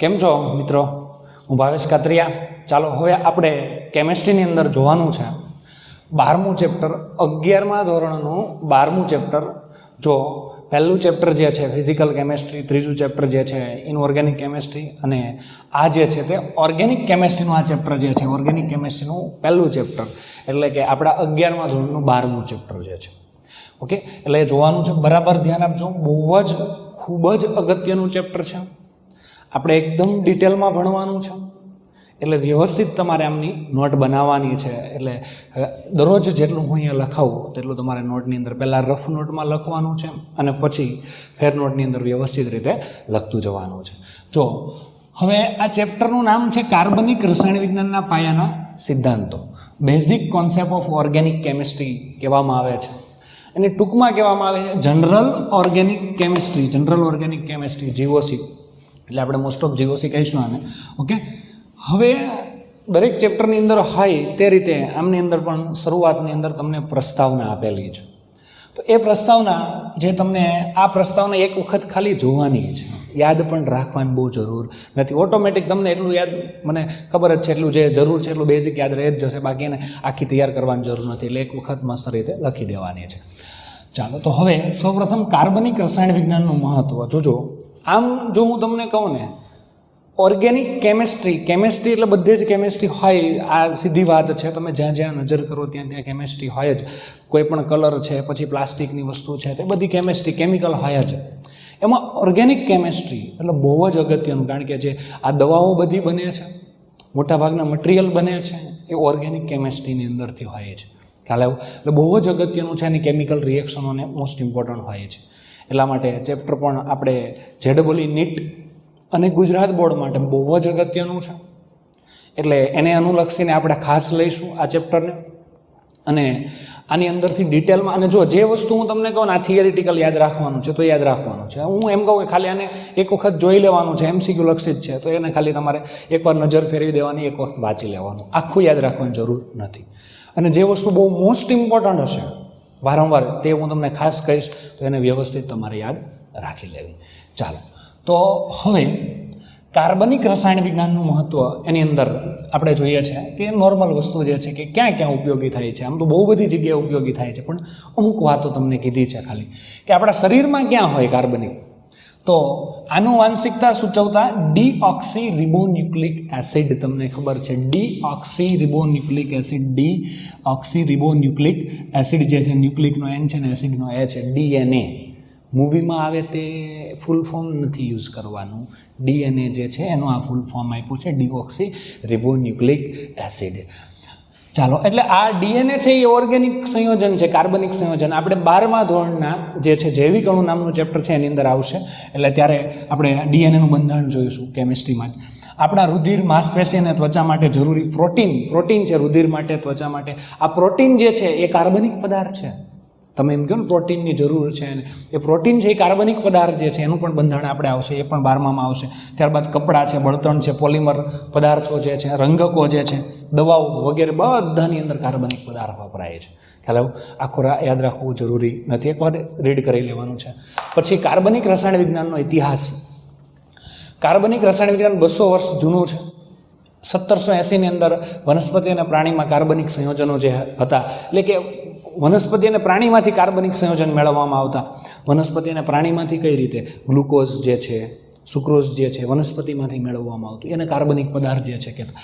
કેમ છો મિત્રો? હું ભાવેશ કાતરિયા. ચાલો હવે આપણે કેમેસ્ટ્રીની અંદર જોવાનું છે 12મું ચેપ્ટર, 11મા ધોરણનું 12મું ચેપ્ટર. જો પહેલું ચેપ્ટર જે છે ફિઝિકલ કેમેસ્ટ્રી, ત્રીજું ચેપ્ટર જે છે ઇનઓર્ગેનિક કેમેસ્ટ્રી, અને આ જે છે તે ઓર્ગેનિક કેમેસ્ટ્રીનું આ ચેપ્ટર જે છે ઓર્ગેનિક કેમેસ્ટ્રીનું પહેલું ચેપ્ટર, એટલે કે આપણા 11મા ધોરણનું 12મું ચેપ્ટર જે છે. ઓકે, એટલે એ જોવાનું છે. બરાબર ધ્યાન આપજો. બહુ જ ખૂબ જ અગત્યનું ચેપ્ટર છે. આપણે એકદમ ડિટેલમાં ભણવાનું છે, એટલે વ્યવસ્થિત તમારે આમની નોટ બનાવવાની છે. એટલે દરરોજ જેટલું હું અહીંયા લખાવું તેટલું તમારે નોટની અંદર પહેલાં રફ નોટમાં લખવાનું છે અને પછી ફેર નોટની અંદર વ્યવસ્થિત રીતે લખતું જવાનું છે. જો હવે આ ચેપ્ટરનું નામ છે કાર્બનિક રસાયણ વિજ્ઞાનના પાયાના સિદ્ધાંતો, basic concept of organic chemistry કહેવામાં આવે છે. અને ટૂંકમાં કહેવામાં આવે છે general organic chemistry, general organic chemistry, GOC. એટલે આપણે મોસ્ટ ઓફ જીઓસી કહીશું આને. ઓકે, હવે દરેક ચેપ્ટરની અંદર હોય તે રીતે આમની અંદર પણ શરૂઆતની અંદર તમને પ્રસ્તાવના આપેલી છે. તો એ પ્રસ્તાવના જે તમને આ પ્રસ્તાવના એક વખત ખાલી જોવાની છે, યાદ પણ રાખવાની બહુ જરૂર નથી. ઓટોમેટિક તમને એટલું યાદ, મને ખબર જ છે એટલું જે જરૂર છે એટલું બેઝિક યાદ રહી જ જશે, બાકી એને આખી તૈયાર કરવાની જરૂર નથી. એટલે એક વખત મસ્ત રીતે લખી દેવાની છે. ચાલો, તો હવે સૌપ્રથમ કાર્બનિક રસાયણ વિજ્ઞાનનું મહત્ત્વ જોજો. આમ જો હું તમને કહું ને, ઓર્ગેનિક કેમેસ્ટ્રી, કેમેસ્ટ્રી એટલે બધે જ કેમેસ્ટ્રી હોય, આ સીધી વાત છે. તમે જ્યાં જ્યાં નજર કરો ત્યાં ત્યાં કેમેસ્ટ્રી હોય જ. કોઈ પણ કલર છે, પછી પ્લાસ્ટિકની વસ્તુ છે, તે બધી કેમેસ્ટ્રી, કેમિકલ હોય જ. એમાં ઓર્ગેનિક કેમેસ્ટ્રી એટલે બહુ જ અગત્યનું, કારણ કે જે આ દવાઓ બધી બને છે, મોટાભાગના મટીરિયલ બને છે, એ ઓર્ગેનિક કેમેસ્ટ્રીની અંદરથી હોય છે. ખ્યાલ આવ્યો? એટલે બહુ જ અગત્યનું છે. અને કેમિકલ રિએક્શનોને મોસ્ટ ઇમ્પોર્ટન્ટ હોય છે. એટલા માટે ચેપ્ટર પણ આપણે જેડબલઈ નીટ અને ગુજરાત બોર્ડ માટે બહુ જ અગત્યનું છે. એટલે એને અનુલક્ષીને આપણે ખાસ લઈશું આ ચેપ્ટરને, અને આની અંદરથી ડિટેલમાં. અને જો જે વસ્તુ હું તમને કહું ને આ થિયરિટિકલ યાદ રાખવાનું છે તો યાદ રાખવાનું છે. હું એમ કહું કે ખાલી આને એક વખત જોઈ લેવાનું છે, MCQ લક્ષિત છે, તો એને ખાલી તમારે એકવાર નજર ફેરવી દેવાની, એક વખત વાંચી લેવાનું, આખું યાદ રાખવાની જરૂર નથી. અને જે વસ્તુ બહુ મોસ્ટ ઇમ્પોર્ટન્ટ હશે વારંવાર, તે હું તમને ખાસ કહીશ, તો એને વ્યવસ્થિત તમારે યાદ રાખી લેવી. ચાલો, તો હવે કાર્બનિક રસાયણ વિજ્ઞાનનું મહત્ત્વ એની અંદર આપણે જોઈએ છે કે નોર્મલ વસ્તુ જે છે કે ક્યાં ક્યાં ઉપયોગી થાય છે. આમ તો બહુ બધી જગ્યાએ ઉપયોગી થાય છે, પણ અમુક વાતો તમને કીધી છે ખાલી, કે આપણા શરીરમાં ક્યાં હોય કાર્બનિક. તો આનુવાંશિકતા સૂચવતા ડીઓક્સી રિબોન્યુક્લિક એસિડ, તમને ખબર છે deoxy ribonucleic acid. Deoxy ribonucleic acid જે છે, ન્યુક્લિકનો એન છે ને એસિડનો એ છે, DNA. મૂવીમાં આવે તે ફૂલ ફોર્મ નથી યુઝ કરવાનું. DNA જે છે એનું આ ફૂલ ફોર્મ આપ્યું છે ડીઓક્સી રિબોન્યુક્લિક એસિડ. ચાલો, એટલે આ DNA છે એ ઓર્ગેનિક સંયોજન છે, કાર્બનિક સંયોજન. આપણે 12મા ધોરણના જે છે જૈવિક અણુ નામનું ચેપ્ટર છે એની અંદર આવશે, એટલે ત્યારે આપણે DNAનું બંધારણ જોઈશું કેમિસ્ટ્રીમાં. આપણા રુધિર, માંસપેશી અને ત્વચા માટે જરૂરી પ્રોટીન છે રુધિર માટે, ત્વચા માટે. આ પ્રોટીન જે છે એ કાર્બનિક પદાર્થ છે. તમે એમ કહો ને પ્રોટીનની જરૂર છે, અને એ પ્રોટીન છે એ કાર્બનિક પદાર્થ જે છે એનું પણ બંધારણ આપણે આવશે, એ પણ 12માં આવશે. ત્યારબાદ કપડાં છે, બળતણ છે, પોલિમર પદાર્થો જે છે, રંગકો જે છે, દવાઓ વગેરે બધાની અંદર કાર્બનિક પદાર્થ વપરાય છે. ખ્યાલ આવ્યો? આખું યાદ રાખવું જરૂરી નથી, એકવાર રીડ કરી લેવાનું છે. પછી કાર્બનિક રસાયણ વિજ્ઞાનનો ઇતિહાસ. કાર્બનિક રસાયણ વિજ્ઞાન 200 વર્ષ જૂનું છે. 1780ની અંદર વનસ્પતિ અને પ્રાણીમાં કાર્બનિક સંયોજનો જે હતા, એટલે કે વનસ્પતિ અને પ્રાણીમાંથી કાર્બનિક સંયોજન મેળવવામાં આવતા. વનસ્પતિ અને પ્રાણીમાંથી કઈ રીતે? ગ્લુકોઝ જે છે, સુક્રોઝ જે છે, વનસ્પતિમાંથી મેળવવામાં આવતું, એને કાર્બનિક પદાર્થ જે છે કહેતા.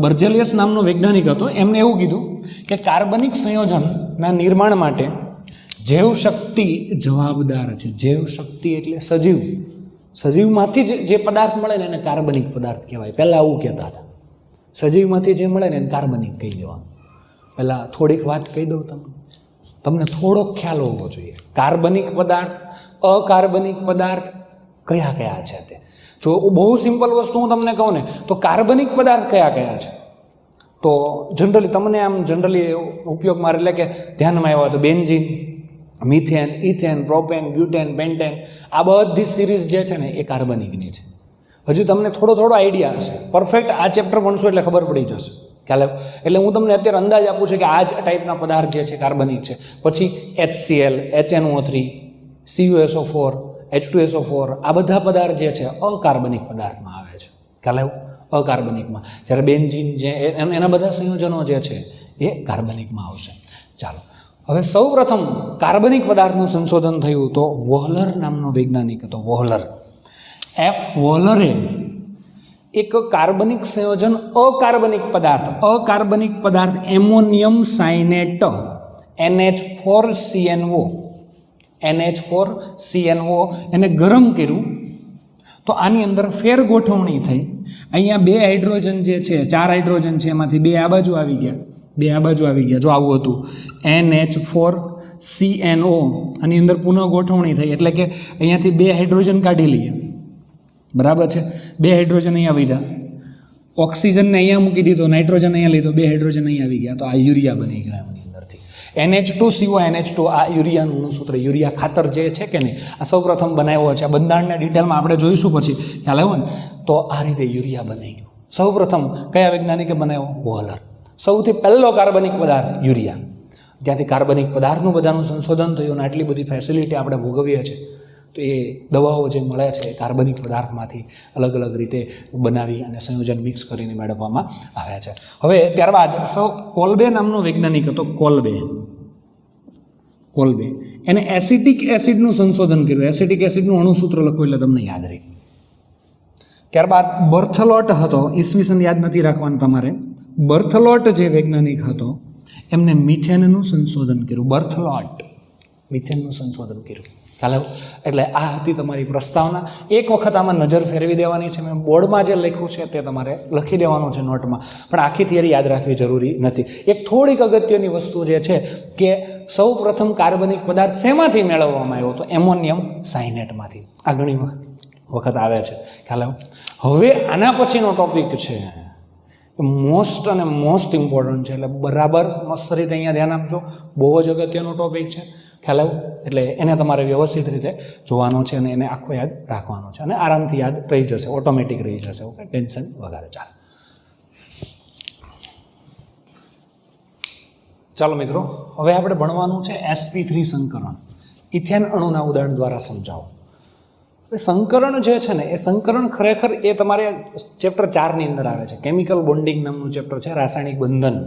બર્જેલિયસ નામનો વૈજ્ઞાનિક હતો, એમને એવું કીધું કે કાર્બનિક સંયોજનના નિર્માણ માટે જૈવશક્તિ જવાબદાર છે. જૈવશક્તિ એટલે સજીવ, સજીવમાંથી જે પદાર્થ મળે ને એને કાર્બનિક પદાર્થ કહેવાય. પહેલાં આવું કહેતા હતા, સજીવમાંથી જે મળે ને એને કાર્બનિક કહી દેવાનું. પહેલાં થોડીક વાત કહી દઉં તમને થોડોક ખ્યાલ હોવો જોઈએ. કાર્બનિક પદાર્થ, અકાર્બનિક પદાર્થ કયા કયા છે તે. જો બહુ સિમ્પલ વસ્તુ હું તમને કહું ને, તો કાર્બનિક પદાર્થ કયા કયા છે, તો જનરલી તમને આમ જનરલી ઉપયોગમાં, એટલે કે ધ્યાનમાં આવ્યા તો benzene, methane, ethane, propane, butane, pentane, આ બધી સિરીઝ જે છે ને એ કાર્બનિકની છે. હજુ તમને થોડો આઈડિયા હશે. પરફેક્ટ આ ચેપ્ટર ભણશો એટલે ખબર પડી જશે. ખ્યાલ આવ્યો? એટલે હું તમને અત્યારે અંદાજ આપું છું કે આ જ ટાઈપના પદાર્થ જે છે કાર્બનિક છે. પછી HCl, HNO3, CuSO4, H2SO4 આ બધા પદાર્થ જે છે અકાર્બનિક પદાર્થમાં આવે છે. ખ્યાલ આવ્યો? અકાર્બનિકમાં. જ્યારે બેન્ઝીન જે એના બધા સંયોજનો જે છે એ કાર્બનિકમાં આવશે. ચાલો, હવે સૌ પ્રથમ કાર્બનિક પદાર્થનું સંશોધન થયું તો વોહલર નામનો વૈજ્ઞાનિક હતો. વોહલર, F. વોહલરે એક કાર્બનિક સંયોજન અકાર્બનિક પદાર્થ એમોનિયમ સાયનેટ NH4CNO એને ગરમ કર્યું તો આની અંદર ફેર ગોઠવણી થઈ. અહીંયા 2 હાઇડ્રોજન જે છે, 4 હાઇડ્રોજન છે, એમાંથી 2 આ બાજુ આવી ગયા, જો આવું હતું NH4CNO આની અંદર પુનઃ ગોઠવણી થઈ, એટલે કે અહીંયાથી 2 હાઇડ્રોજન કાઢી લઈએ. બરાબર છે, 2 હાઇડ્રોજન અહીંયા વધ્યા, ઓક્સિજનને અહીંયા મૂકી દીધો, નાઇટ્રોજન અહીંયા લીધો, 2 હાઇડ્રોજન અહીંયા આવી ગયા, તો આ યુરિયા બની ગયો એમની અંદરથી. NH2CO NH2 આ યુરિયાનું અણુસૂત્ર, યુરિયા ખાતર જે છે કે નહીં, આ સૌપ્રથમ બનાવ્યો છે. આ બંધારણને ડિટેલમાં આપણે જોઈશું પછી, ખ્યાલ આવ્યો ને? તો આ રીતે યુરિયા બની ગયું. સૌપ્રથમ કયા વૈજ્ઞાનિકે બનાવ્યો? વોહલર. સૌથી પહેલો કાર્બનિક પદાર્થ યુરિયા. ત્યાંથી કાર્બનિક પદાર્થનું બધાનું સંશોધન થયું અને આટલી બધી ફેસિલિટી આપણે ભોગવીએ છીએ. તો એ દવાઓ જે મળે છે એ કાર્બનિક પદાર્થમાંથી અલગ અલગ રીતે બનાવી અને સંયોજન મિક્સ કરીને મેળવવામાં આવે છે. હવે ત્યારબાદ કોલ્બે નામનો વૈજ્ઞાનિક હતો. કોલ્બે એને એસિટિક એસિડનું સંશોધન કર્યું. એસિટિક એસિડનું અણુસૂત્ર લખવું એટલે તમને યાદ રહે. ત્યારબાદ બર્થલોટ હતો, ઈસવીસન યાદ નથી રાખવાનું તમારે. બર્થલોટ જે વૈજ્ઞાનિક હતો એમને મિથેનનું સંશોધન કર્યું. બર્થલોટ મિથેનનું સંશોધન કર્યું. ખ્યાલ? એટલે આ હતી તમારી પ્રસ્તાવના. એક વખત આમાં નજર ફેરવી દેવાની છે. મેં બોર્ડમાં જે લખ્યું છે તે તમારે લખી દેવાનું છે નોટમાં, પણ આખી થિયરી યાદ રાખવી જરૂરી નથી. એક થોડીક અગત્યની વસ્તુ જે છે કે સૌ પ્રથમ કાર્બનિક પદાર્થ શેમાંથી મેળવવામાં આવ્યો? તો એમોનિયમ સાયનેટમાંથી. આ ઘણી વખત આવે છે. ખ્યાલ? હવે આના પછીનો ટોપિક છે મોસ્ટ ઇમ્પોર્ટન્ટ છે, એટલે બરાબર મસ્ત રીતે અહીંયા ધ્યાન આપજો. બહુ જ અગત્યનો ટોપિક છે. ખ્યાલ આવ્યો? એટલે એને તમારે વ્યવસ્થિત રીતે જોવાનો છે અને એને આખો યાદ રાખવાનો છે અને આરામથી યાદ રહી જશે, ઓટોમેટિક રહી જશે. ઓકે, ટેન્શન વગર. ચાલો મિત્રો, હવે આપણે ભણવાનું છે sp3 સંકરણ. ઇથેન અણુના ઉદાહરણ દ્વારા સમજાવો. સંકરણ જે છે ને એ સંકરણ ખરેખર એ તમારે ચેપ્ટર 4 ની અંદર આવે છે. કેમિકલ બોન્ડિંગ નામનું ચેપ્ટર છે, રાસાયણિક બંધન.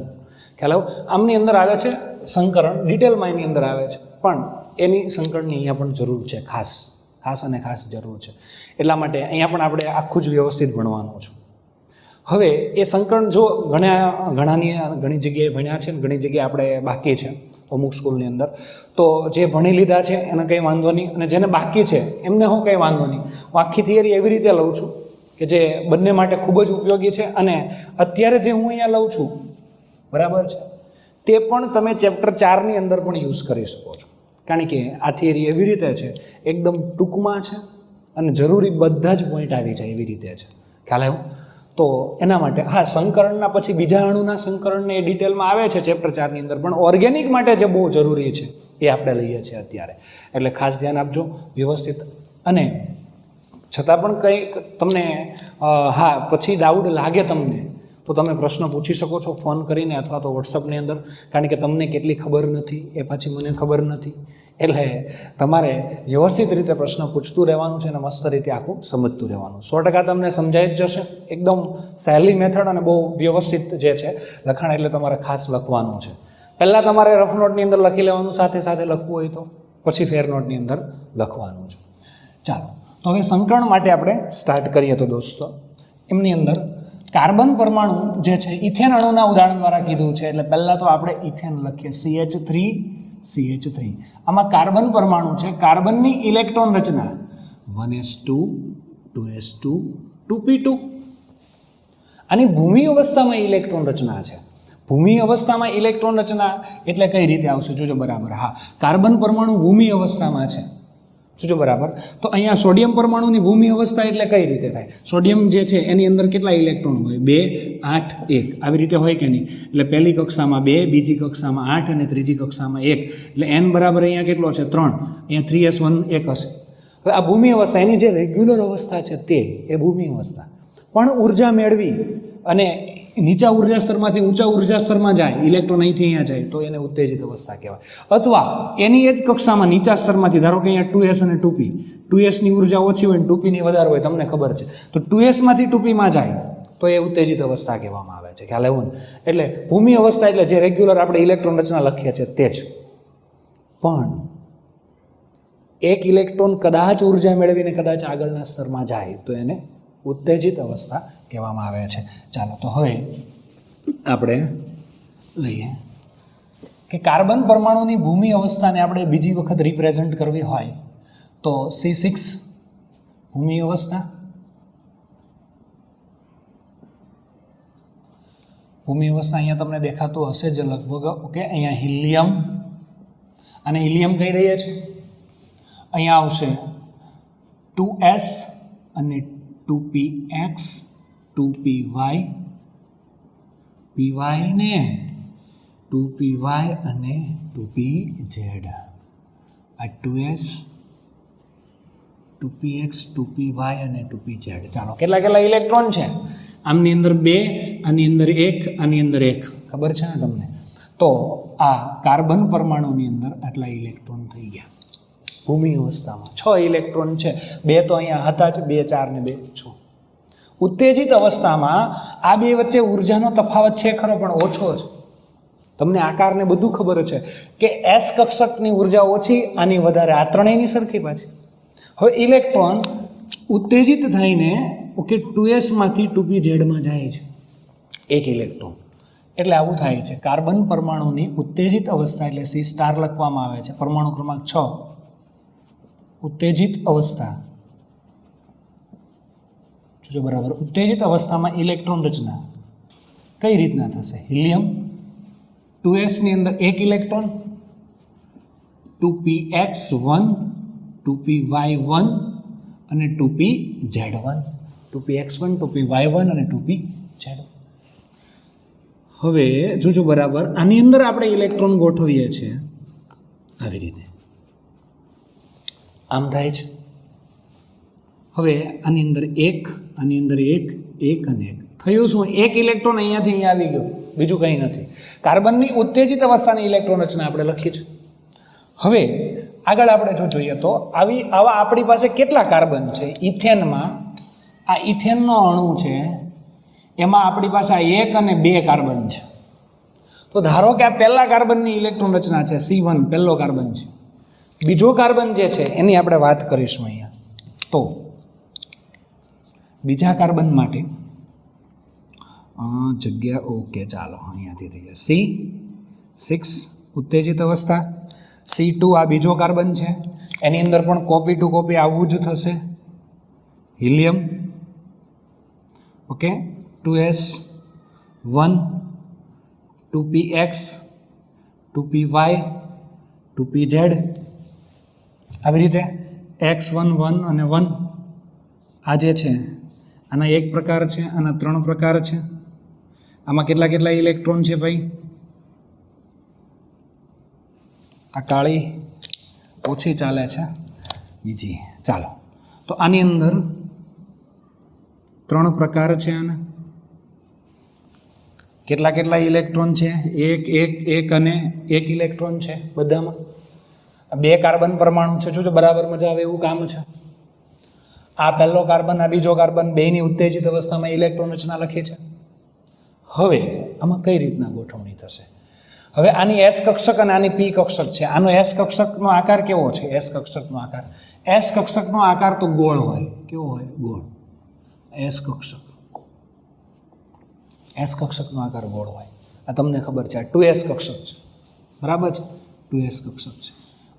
ખ્યાલ આવ્યો? આમની અંદર આવે છે સંકરણ, ડિટેલમાં એની અંદર આવે છે, પણ એની સંકરણની અહીંયા પણ જરૂર છે. ખાસ જરૂર છે. એટલા માટે અહીંયા પણ આપણે આખું જ વ્યવસ્થિત ભણવાનું છે. હવે એ સંકરણ જો ઘણી જગ્યાએ ભણ્યા છે ને ઘણી જગ્યાએ આપણે બાકી છે અમુક સ્કૂલની અંદર, તો જે ભણી લીધા છે એને કંઈ વાંધો નહીં, અને જેને બાકી છે એમને હું કંઈ વાંધો નહીં. હું આખી થિયરી એવી રીતે લઉં છું કે જે બંને માટે ખૂબ જ ઉપયોગી છે, અને અત્યારે જે હું અહીંયા લઉં છું, બરાબર છે, તે પણ તમે ચેપ્ટર 4 ની અંદર પણ યુઝ કરી શકો છો. કારણ કે આ થિયરી એવી રીતે છે, એકદમ ટૂંકમાં છે અને જરૂરી બધા જ પોઈન્ટ આવી જાય એવી રીતે છે. ખ્યાલ આવ્યો? તો એના માટે હા, સંકરણના પછી બીજા અણુના સંકરણને એ ડિટેલમાં આવે છે ચેપ્ટર 4 ની અંદર, પણ ઓર્ગેનિક માટે જે બહુ જરૂરી છે એ આપણે લઈએ છીએ અત્યારે. એટલે ખાસ ધ્યાન આપજો વ્યવસ્થિત. અને છતાં પણ કંઈક તમને હા પછી ડાઉટ લાગે તમને, તો તમે પ્રશ્ન પૂછી શકો છો ફોન કરીને અથવા તો વોટ્સઅપની અંદર. કારણ કે તમને કેટલી ખબર નથી એ પાછી મને ખબર નથી, એટલે તમારે વ્યવસ્થિત રીતે પ્રશ્ન પૂછતું રહેવાનું છે અને મસ્ત રીતે આખું સમજતું રહેવાનું. 100% તમને સમજાઈ જ જશે. એકદમ સહેલી મેથડ અને બહુ વ્યવસ્થિત જે છે લખાણ, એટલે તમારે ખાસ લખવાનું છે. પહેલાં તમારે રફ નોટની અંદર લખી લેવાનું, સાથે સાથે લખવું હોય તો પછી ફેર નોટની અંદર લખવાનું છે. ચાલો, તો હવે સંકરણ માટે આપણે સ્ટાર્ટ કરીએ. તો દોસ્તો, એમની અંદર કાર્બન પરમાણુ જે છે ઇથેન અણુના ઉદાહરણ દ્વારા કીધું છે. એટલે પહેલાં તો આપણે ઇથેન લખીએ, CH3. આમાં કાર્બન પરમાણુ છે. કાર્બનની ઇલેક્ટ્રોન રચના 1s2 2s2 2p2. આની ભૂમિ અવસ્થામાં ઇલેક્ટ્રોન રચના છે. ભૂમિ અવસ્થામાં ઇલેક્ટ્રોન રચના એટલે કઈ રીતે આવશે જોજો. બરાબર, હા, કાર્બન પરમાણુ ભૂમિ અવસ્થામાં છે, જોજો બરાબર. તો અહીંયા સોડિયમ પરમાણુની ભૂમિ અવસ્થા એટલે કઈ રીતે થાય? સોડિયમ જે છે એની અંદર કેટલા ઇલેક્ટ્રોન હોય? 2 8 1 આવી રીતે હોય કે નહીં? એટલે પહેલી કક્ષામાં 2, બીજી કક્ષામાં 8 અને ત્રીજી કક્ષામાં 1, એટલે n બરાબર અહીંયા કેટલો છે? 3. અહીંયા 3s1 1 હશે. હવે આ ભૂમિ અવસ્થા, એની જે રેગ્યુલર અવસ્થા છે તે એ ભૂમિ અવસ્થા, પણ ઉર્જા મેળવી અને નીચા ઉર્જા સ્તરમાંથી ઊંચા ઉર્જા સ્તરમાં જાય, ઇલેક્ટ્રોન અહીંથી અહીંયા જાય તો એને ઉત્તેજિત અવસ્થા કહેવાય. અથવા એની એ જ કક્ષામાં નીચા સ્તરમાંથી, ધારો કે અહીંયા 2s અને 2p, 2s ની ઉર્જા ઓછી હોય ને 2p ની વધારે હોય, તમને ખબર છે, તો 2s માંથી 2p માં જાય તો એ ઉત્તેજિત અવસ્થા કહેવામાં આવે છે. ખ્યાલ આવ્યો ને? એટલે ભૂમિ અવસ્થા એટલે જે રેગ્યુલર આપણે ઇલેક્ટ્રોન રચના લખીએ છીએ તે જ. પણ એક ઇલેક્ટ્રોન કદાચ ઉર્જા મેળવીને કદાચ આગળના સ્તરમાં જાય તો એને ઉત્તેજિત અવસ્થા કહેવામાં આવે છે. ચાલો તો હવે આપણે લઈએ કે કાર્બન પરમાણુની ભૂમિ અવસ્થાને આપણે બીજી વખત રિપ્રેઝેન્ટ કરવી હોય તો C6 ભૂમિ અવસ્થા. ભૂમિ અવસ્થા અહીંયા તમને દેખાતું હશે જ લગભગ. ઓકે, અહીંયા હિલિયમ, અને હિલિયમ કહી રહ્યા છે. અહીંયા આવશે 2s અને 2px, 2py, py ને 2py અને 2pz. આ 2s, 2px, 2py અને 2pz. ચાલો, કેટલા કેટલા ઇલેક્ટ્રોન છે? આમની અંદર 2, આની અંદર 1, આની અંદર 1. ખબર છે ને તમને? તો આ કાર્બન પરમાણુની અંદર આટલા ઇલેક્ટ્રોન થઈ ગયા. ભૂમિ અવસ્થામાં 6 ઇલેક્ટ્રોન છે. 2 તો અહીંયા હતા જ, 2 4 ને 2 6. ઉત્તેજિત અવસ્થામાં આ બે વચ્ચે ઉર્જાનો તફાવત છે ખરો, પણ ઓછો છે. તમને આકારને બધું ખબર છે કે S કક્ષકની ઉર્જા ઓછી, આની વધારે, આ ત્રણેયની સરખી પાછી. હવે ઇલેક્ટ્રોન ઉત્તેજિત થઈને ઓકે 2s માંથી 2pz માં જાય છે એક ઇલેક્ટ્રોન. એટલે આવું થાય છે. કાર્બન પરમાણુની ઉત્તેજિત અવસ્થા એટલે C સ્ટાર લખવામાં આવે છે. પરમાણુ ક્રમાંક 6, ઉત્તેજિત અવસ્થા. જો બરાબર, ઉત્તેજિત અવસ્થામાં ઇલેક્ટ્રોન રચના કઈ રીતના થશે? હિલિયમ 2s ની અંદર એક ઇલેક્ટ્રોન, 2px1, 2py1 અને 2pz1, 2px1, 2py1 અને 2pz. હવે જોજો બરાબર, આની અંદર આપણે ઇલેક્ટ્રોન ગોઠવીએ છીએ આવી રીતે, આમ થાય છે. હવે આની અંદર 1, આની અંદર 1, 1 અને 1 થયું. શું? એક ઇલેક્ટ્રોન અહીંયાથી અહીંયા આવી ગયો, બીજું કંઈ નથી. કાર્બનની ઉત્તેજિત અવસ્થાની ઇલેક્ટ્રોન રચના આપણે લખી છે. હવે આગળ આપણે જો જોઈએ તો આવા આપણી પાસે કેટલા કાર્બન છે? ઇથેનમાં આ ઇથેનનો અણુ છે, એમાં આપણી પાસે આ 1 અને 2 કાર્બન છે. તો ધારો કે આ પહેલા કાર્બનની ઇલેક્ટ્રોન રચના છે, C1 પહેલો કાર્બન છે. બીજો કાર્બન જે છે એની આપણે વાત કરીશું અહીંયા. તો બીજા કાર્બન માટે જગ્યા ઓકે, ચાલો અહીંયાથી થઈ જાય. C6 ઉત્તેજિત અવસ્થા. C2 આ બીજો કાર્બન છે, એની અંદર પણ કોપી ટુ કોપી આવવું જ થશે. Helium okay, 2s1, 2px, 2py, 2pz આવી રીતે x1 1 અને 1. આ જે છે આના એક પ્રકાર છે, આના 3 પ્રકાર છે. આમાં કેટલા કેટલા ઇલેક્ટ્રોન છે ભાઈ? આ કાળી ઓછી ચાલે છે, બીજી. ચાલો, તો આની અંદર 3 પ્રકાર છે. આના કેટલા કેટલા ઇલેક્ટ્રોન છે? 1 1 1 અને 1 ઇલેક્ટ્રોન છે બધામાં. 2 કાર્બન પરમાણુ છે. જોજો બરાબર, મજા આવે એવું કામ છે. આ પહેલો કાર્બન, આ બીજો કાર્બન, બેયની ઉત્તેજિત અવસ્થામાં ઇલેક્ટ્રોન રચના લખી છે. હવે આમાં કઈ રીતના ગોઠવણી થશે? હવે આની S કક્ષક અને આની P કક્ષક છે. આનો S કક્ષકનો આકાર કેવો છે? S કક્ષકનો આકાર, S કક્ષકનો આકાર તો ગોળ હોય. કેવો હોય? ગોળ. S કક્ષક, S કક્ષકનો આકાર ગોળ હોય. આ તમને ખબર છે. આ 2s કક્ષક છે, બરાબર છે? 2s કક્ષક છે.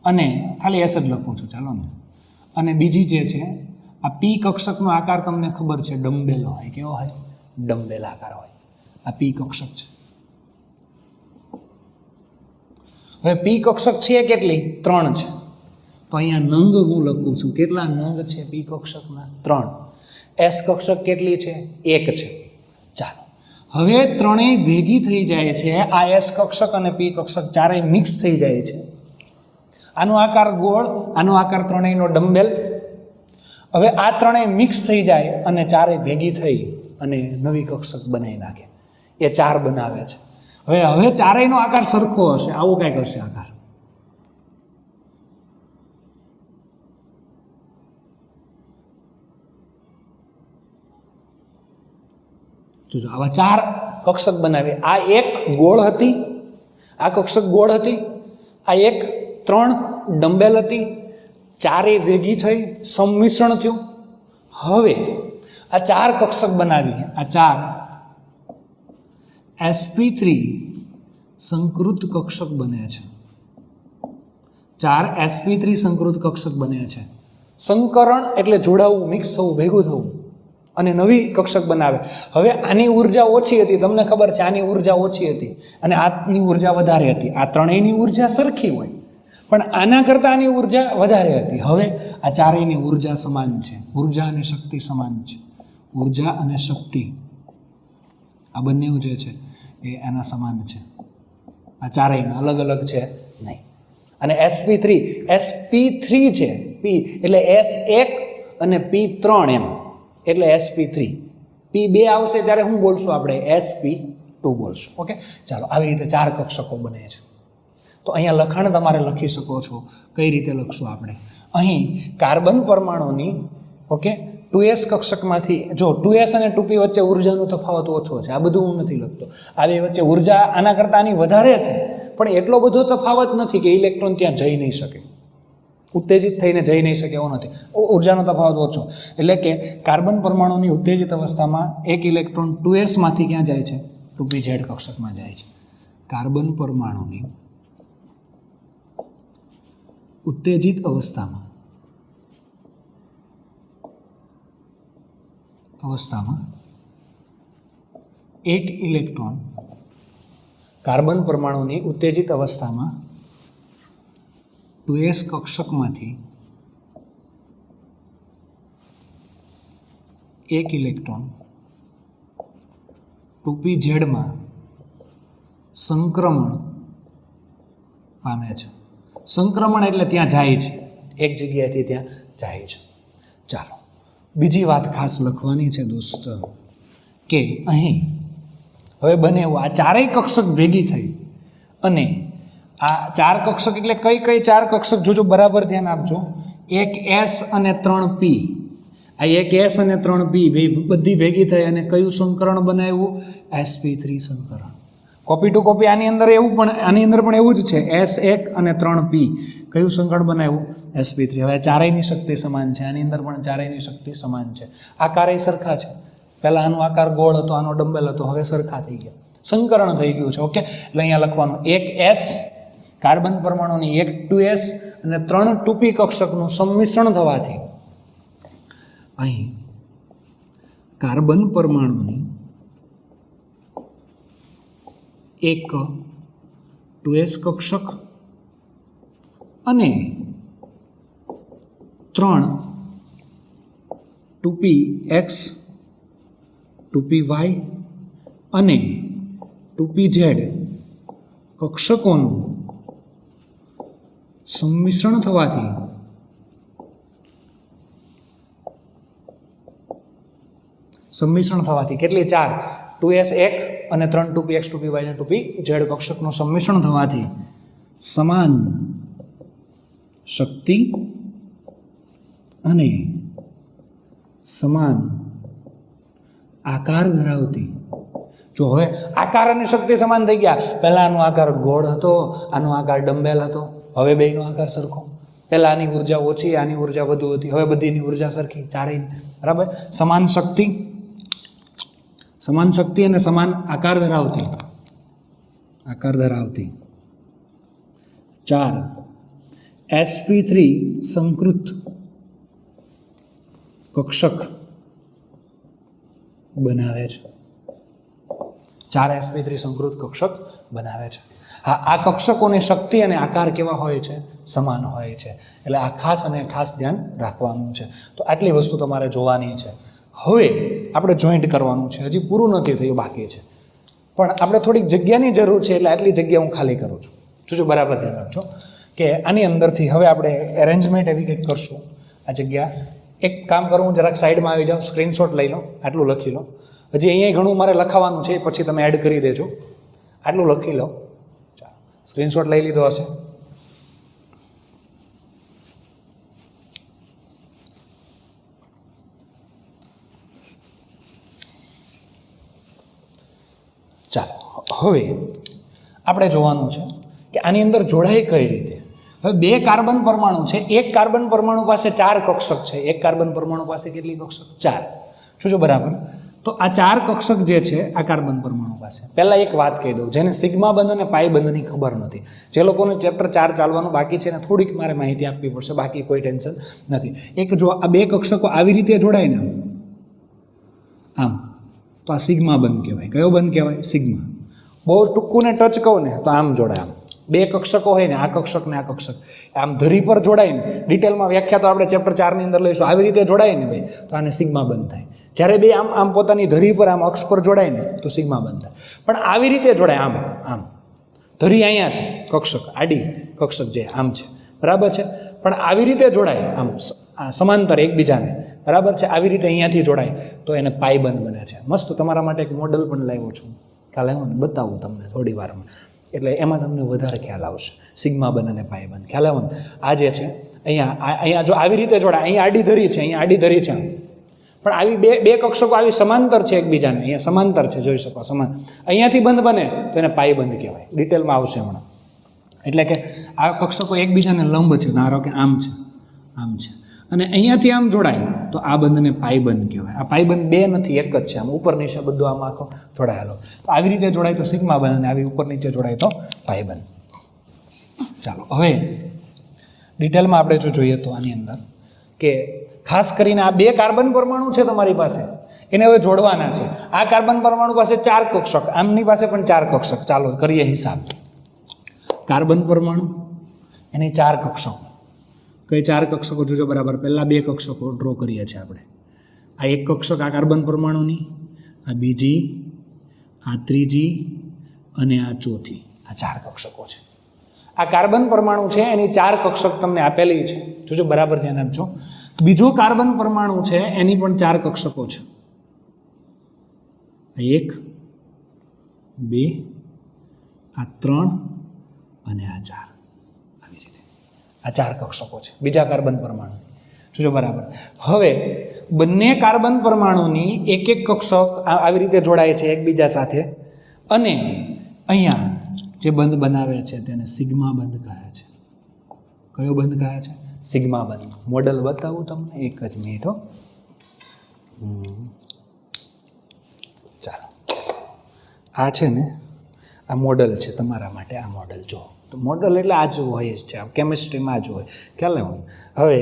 અને ખાલી S જ લખું છું, ચાલો ને. અને બીજી જે છે આ P કક્ષકનો આકાર તમને ખબર છે, ડમ્બેલ હોય. કેવો હોય? ડમ્બેલ આકાર હોય. આ P કક્ષક છે. હવે P કક્ષક છે કેટલી? 3 છે. તો અહીંયા નંગ હું લખું છું. કેટલા નંગ છે P કક્ષકના? 3. S કક્ષક કેટલી છે? 1 છે. ચાલો, હવે ત્રણેય ભેગી થઈ જાય છે. આ S કક્ષક અને P કક્ષક ચારેય મિક્સ થઈ જાય છે. આનો આકાર ગોળ, આનો આકાર ત્રણેયનો ડમ્બેલ. હવે આ ત્રણેય મિક્સ થઈ જાય અને ચારેય ભેગી થઈ અને નવી કક્ષક બનાવી નાખે. એ 4 બનાવે છે. હવે ચારેયનો આકાર સરખો હશે, આવો કંઈક હશે આકાર. જોજો આવા 4 કક્ષક બનાવી. આ એક ગોળ હતી, આ કક્ષક ગોળ હતી, આ એક 3 ડમ્બેલ હતી, 4 ભેગી થઈ સંમિશ્રણ થયું. હવે આ 4 કક્ષક બનાવી, આ 4 sp3 સંકૃત કક્ષક બને છે. 4 sp3 સંકૃત કક્ષક બને છે. સંકરણ એટલે જોડાવું, મિક્સ થવું, ભેગું થવું અને નવી કક્ષક બનાવે. હવે આની ઉર્જા ઓછી હતી, તમને ખબર છે આની ઉર્જા ઓછી હતી અને આની ઉર્જા વધારે હતી. આ ત્રણેયની ઉર્જા સરખી હોય પણ આના કરતાં આની ઉર્જા વધારે હતી. હવે આ ચારેયની ઉર્જા સમાન છે, ઉર્જા અને શક્તિ સમાન છે. ઉર્જા અને શક્તિ આ બંને જે છે એ એના સમાન છે. આ ચારેયના અલગ અલગ છે નહીં. અને sp3 છે, p એટલે s1 અને p3 એમ એટલે sp3. p2 આવશે ત્યારે શું બોલશું આપણે? sp2 બોલશું. ઓકે, ચાલો આવી રીતે 4 કક્ષકો બને છે. તો અહીંયા લખાણ તમારે લખી શકો છો. કઈ રીતે લખશું આપણે? અહીં કાર્બન પરમાણુની ઓકે 2s કક્ષકમાંથી જો 2s અને 2p વચ્ચે ઉર્જાનો તફાવત ઓછો છે. આ બધું હું નથી લખતો. આ બે વચ્ચે ઉર્જા આના કરતાં આની વધારે છે પણ એટલો બધો તફાવત નથી કે ઇલેક્ટ્રોન ત્યાં જઈ નહીં શકે, ઉત્તેજિત થઈને જઈ નહીં શકે, એવો નથી. ઉર્જાનો તફાવત ઓછો એટલે કે કાર્બન પરમાણુની ઉત્તેજિત અવસ્થામાં એક ઇલેક્ટ્રોન 2s માંથી ક્યાં જાય છે? 2pz કક્ષકમાં જાય છે. કાર્બન પરમાણુની ઉત્તેજિત અવસ્થામાં એક ઇલેક્ટ્રોન કાર્બન પરમાણુની ઉત્તેજિત અવસ્થામાં 2s કક્ષકમાંથી એક ઇલેક્ટ્રોન 2pz માં સંક્રમણ પામે છે. સંક્રમણ એટલે ત્યાં જાય છે, એક જગ્યાએથી ત્યાં જાય છે. ચાલો બીજી વાત ખાસ લખવાની છે દોસ્તો કે અહીં હવે બને એવું આ ચારેય કક્ષક ભેગી થઈ અને આ 4 કક્ષક એટલે કઈ 4 કક્ષક જોજો, બરાબર ધ્યાન આપજો. એક s અને 3p, આ એક s અને 3p બધી ભેગી થઈ અને કયું સંકરણ બનાવ્યું? sp3 સંકરણ. કોપી ટુ કોપી આની અંદર પણ એવું જ છે. s1 અને 3p કયું સંકરણ બનાવ્યું? sp3. હવે ચારેયની શક્તિ સમાન છે, આની અંદર પણ ચારેયની શક્તિ સમાન છે. આકારે સરખા છે. પહેલાં આનો આકાર ગોળ હતો, આનો ડમ્બેલ હતો, હવે સરખા થઈ ગયા, સંકરણ થઈ ગયું છે. ઓકે, એટલે અહીંયા લખવાનું એક s કાર્બન પરમાણુની એક 2s અને 3 2p કક્ષકનું સંમિશ્રણ થવાથી અહીં કાર્બન પરમાણુની એક 2s કક્ષક અને 3 2px 2py અને 2pz કક્ષકોનું સંમિશ્રણ થવાથી કેટલી? 4 2s 1 અને 3 2px 2py અને 2pz કક્ષકનું સંમિશ્રણ થવાથી સમાન શક્તિ અને સમાન આકાર ધરાવતી. જો હવે આકાર અને શક્તિ સમાન થઈ ગયા. પહેલા આનો આકાર ગોળ હતો, આનો આકાર ડમ્બેલ હતો, હવે બેયનો આકાર સરખો. પહેલા આની ઉર્જા ઓછી, આની ઉર્જા વધુ હતી, હવે બધીની ઉર્જા સરખી, ચારેય બરાબર. સમાન શક્તિ અને સમાન આકાર ધરાવતી 4 sp3 સંકૃત કક્ષક બનાવે છે. 4 sp3 સંકૃત કક્ષક બનાવે છે. હા, આ કક્ષકોની શક્તિ અને આકાર કેવા હોય છે? સમાન હોય છે. એટલે આ ખાસ ધ્યાન રાખવાનું છે. તો આટલી વસ્તુ તમારે જોવાની છે. હવે આપણે જોઈન્ટ કરવાનું છે. હજી પૂરું નથી થયું, બાકી છે, પણ આપણે થોડીક જગ્યાની જરૂર છે એટલે આટલી જગ્યા હું ખાલી કરું છું. જોજો, બરાબર ધ્યાન રાખજો કે આની અંદરથી હવે આપણે એરેન્જમેન્ટ એવી કંઈક કરશું. આ જગ્યા એક કામ કરું, જરાક સાઈડમાં આવી જાઓ, સ્ક્રીનશોટ લઈ લો, આટલું લખી લો. હજી અહીંયા ઘણું મારે લખાવાનું છે, પછી તમે એડ કરી દેજો. આટલું લખી લો. ચાલો, સ્ક્રીનશોટ લઈ લીધો હશે. ચાલો, હવે આપણે જોવાનું છે કે આની અંદર જોડાય કઈ રીતે. હવે 2 કાર્બન પરમાણુ છે, એક કાર્બન પરમાણુ પાસે 4 કક્ષક છે, એક કાર્બન પરમાણુ પાસે કેટલી કક્ષક? 4. શું છે બરાબર? તો આ 4 કક્ષક જે છે આ કાર્બન પરમાણુ પાસે. પહેલાં એક વાત કહી દઉં, જેને સિગ્મા બંધ અને પાઈ બંધની ખબર નથી, જે લોકોને ચેપ્ટર 4 ચાલવાનું બાકી છે ને થોડીક મારે માહિતી આપવી પડશે, બાકી કોઈ ટેન્શન નથી. એક જો આ 2 કક્ષકો આવી રીતે જોડાય ને આમ, તો આ સિગ્મા બંધ કહેવાય. કયો બંધ કહેવાય? સિગ્મા. બહુ ટૂંકું ને ટચ કહું ને તો આમ જોડાય. આમ 2 કક્ષકો હોય ને, આ કક્ષક ને આ કક્ષક આમ ધરી પર જોડાય ને, ડિટેલમાં વ્યાખ્યા તો આપણે ચેપ્ટર 4 ની અંદર લઈશું. આવી રીતે જોડાય ને ભાઈ તો આને સિગ્મા બંધ થાય. જ્યારે 2 આમ આમ પોતાની ધરી પર આમ અક્ષ પર જોડાય ને તો સિગ્મા બંધ થાય. પણ આવી રીતે જોડાય આમ આમ, ધરી અહીંયા છે, કક્ષક આડી કક્ષક જે આમ છે, બરાબર છે, પણ આવી રીતે જોડાય આમ સમાંતર એકબીજાને, બરાબર છે, આવી રીતે અહીંયાથી જોડાય તો એને પાઈ બંધ બને છે. મસ્ત તમારા માટે એક મોડલ પણ લાવ્યો છું, ખ્યાલ આવ્યો ને? બતાવું તમને થોડી વારમાં, એટલે એમાં તમને વધારે ખ્યાલ આવશે. સિગ્મા બંધ અને પાઈ બંધ ખ્યાલ આવે ને? આ જે છે અહીંયા જો આવી રીતે જોડાય, અહીંયા આડી ધરી છે, અહીંયા આડી ધરી છે, પણ આવી બે કક્ષકો આવી સમાંતર છે એકબીજાને, અહીંયા સમાંતર છે, જોઈ શકો સમાન, અહીંયાથી બંધ બને તો એને પાઈ બંધ કહેવાય. ડિટેલમાં આવશે હમણાં. એટલે કે આ કક્ષકો એકબીજાને લંબ છે, ધારો કે આમ છે, આમ છે, અને અહીંયાથી આમ જોડાય તો આ બંધને પાઈ બંધ કહેવાય. આ પાઈ બંધ 2 નથી, એક જ છે. આમ ઉપર નીચે બધું આમ આખો જોડાયેલો. તો આવી રીતે જોડાય તો સિગ્મા બંધ અને આવી ઉપર નીચે જોડાય તો પાઈ બંધ. ચાલો, હવે ડિટેલમાં આપણે જો જોઈએ તો આની અંદર કે ખાસ કરીને આ 2 કાર્બન પરમાણુ છે તમારી પાસે, એને હવે જોડવાના છે. આ કાર્બન પરમાણુ પાસે 4 કક્ષક, આમની પાસે પણ 4 કક્ષક. ચાલો કરીએ હિસાબ. કાર્બન પરમાણુ એની 4 કક્ષકો. કઈ 4 કક્ષકો જોજો બરાબર? પહેલાં 2 કક્ષકો ડ્રો કરીએ છીએ આપણે. આ એક કક્ષક આ કાર્બન પરમાણુની, આ બીજી, આ ત્રીજી અને આ ચોથી. આ 4 કક્ષકો છે. આ કાર્બન પરમાણુ છે એની 4 કક્ષક તમને આપેલી છે, જોજો બરાબર ધ્યાન આપજો. બીજો કાર્બન પરમાણુ છે એની પણ 4 કક્ષકો છે. 1, 2, આ 3 અને આ 4. આવી રીતે આ 4 કક્ષકો છે બીજા કાર્બન પરમાણુ. જોજો બરાબર. હવે બંને કાર્બન પરમાણુની એક કક્ષક આવી રીતે જોડાય છે એકબીજા સાથે, અને અહીંયા જે બંધ બનાવે છે તેને સિગ્મા બંધ કહે છે. કયો બંધ કહે છે? સિગ્મા બંધ. મોડલ બતાવું તમને, એક જ મિનિટ હો. ચાલો, આ છે ને આ મોડલ છે તમારા માટે. આ મોડલ જો, તો મોડલ એટલે આ જ હોય જ છે, કેમિસ્ટ્રીમાં આ જ હોય, ખ્યાલ આવે. હવે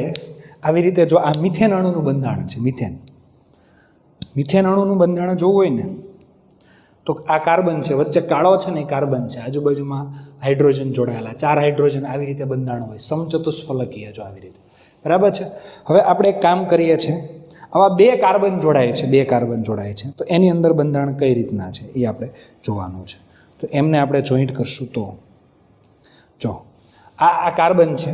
આવી રીતે જો આ મિથેન અણુનું બંધારણ છે, મિથેન અણુનું બંધારણ જોવું હોય ને તો આ કાર્બન છે, વચ્ચે કાળો છે ને એ કાર્બન છે, આજુબાજુમાં હાઇડ્રોજન જોડાયેલા, 4 હાઇડ્રોજન, આવી રીતે બંધારણ હોય, સમચતુષ્ફલકીય જો આવી રીતે, બરાબર છે. હવે આપણે એક કામ કરીએ છીએ, આવા 2 કાર્બન જોડાય છે, 2 કાર્બન જોડાય છે, તો એની અંદર બંધારણ કઈ રીતના છે એ આપણે જોવાનું છે. તો એમને આપણે જોઈન્ટ કરશું તો જો આ કાર્બન છે,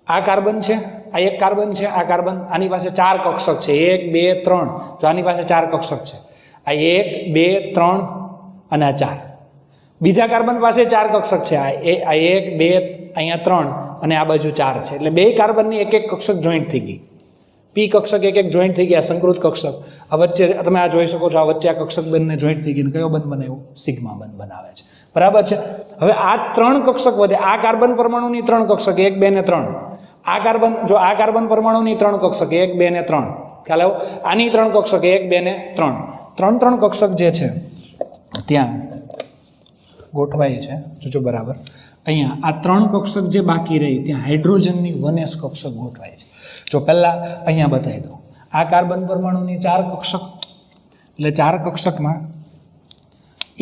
આ કાર્બન છે, આ એક કાર્બન છે, આ કાર્બન, આની પાસે 4 કક્ષક છે, 1, 2, 3. જો આની પાસે 4 કક્ષક છે, આ 1, 2, 3 અને આ 4. બીજા કાર્બન પાસે 4 કક્ષક છે, આ 1, 2, અહીંયા 3 અને આ બાજુ 4 છે. એટલે 2 કાર્બનની એક કક્ષક જોઈન્ટ થઈ ગઈ. પી કક્ષક એક જોઈન્ટ થઈ ગયા, સંકૃત કક્ષક. આ વચ્ચે તમે આ જોઈ શકો છો, આ વચ્ચે આ કક્ષક બંને જોઈન્ટ થઈ ગઈ. કયો બંધ બનાવ્યો? સિગ્મા બંધ બનાવે છે, બરાબર છે. હવે આ 3 કક્ષક વધે, આ કાર્બન પરમાણુની 3 કક્ષક, 1, 2 ને 3. આ કાર્બન, જો આ કાર્બન પરમાણુની 3 કક્ષક, 1, 2 ને 3. ખ્યાલ આવ્યો? આની 3 કક્ષક, 1, 2 ને 3. 3 કક્ષક જે છે ત્યાં ગોઠવાય છે, જોજો બરાબર. અહીંયા આ 3 કક્ષક જે બાકી રહી ત્યાં હાઇડ્રોજનની 1s કક્ષક ગોઠવાય છે. જો પહેલાં અહીંયા બતાવી દો, આ કાર્બન પરમાણુની 4 કક્ષક, એટલે 4 કક્ષકમાં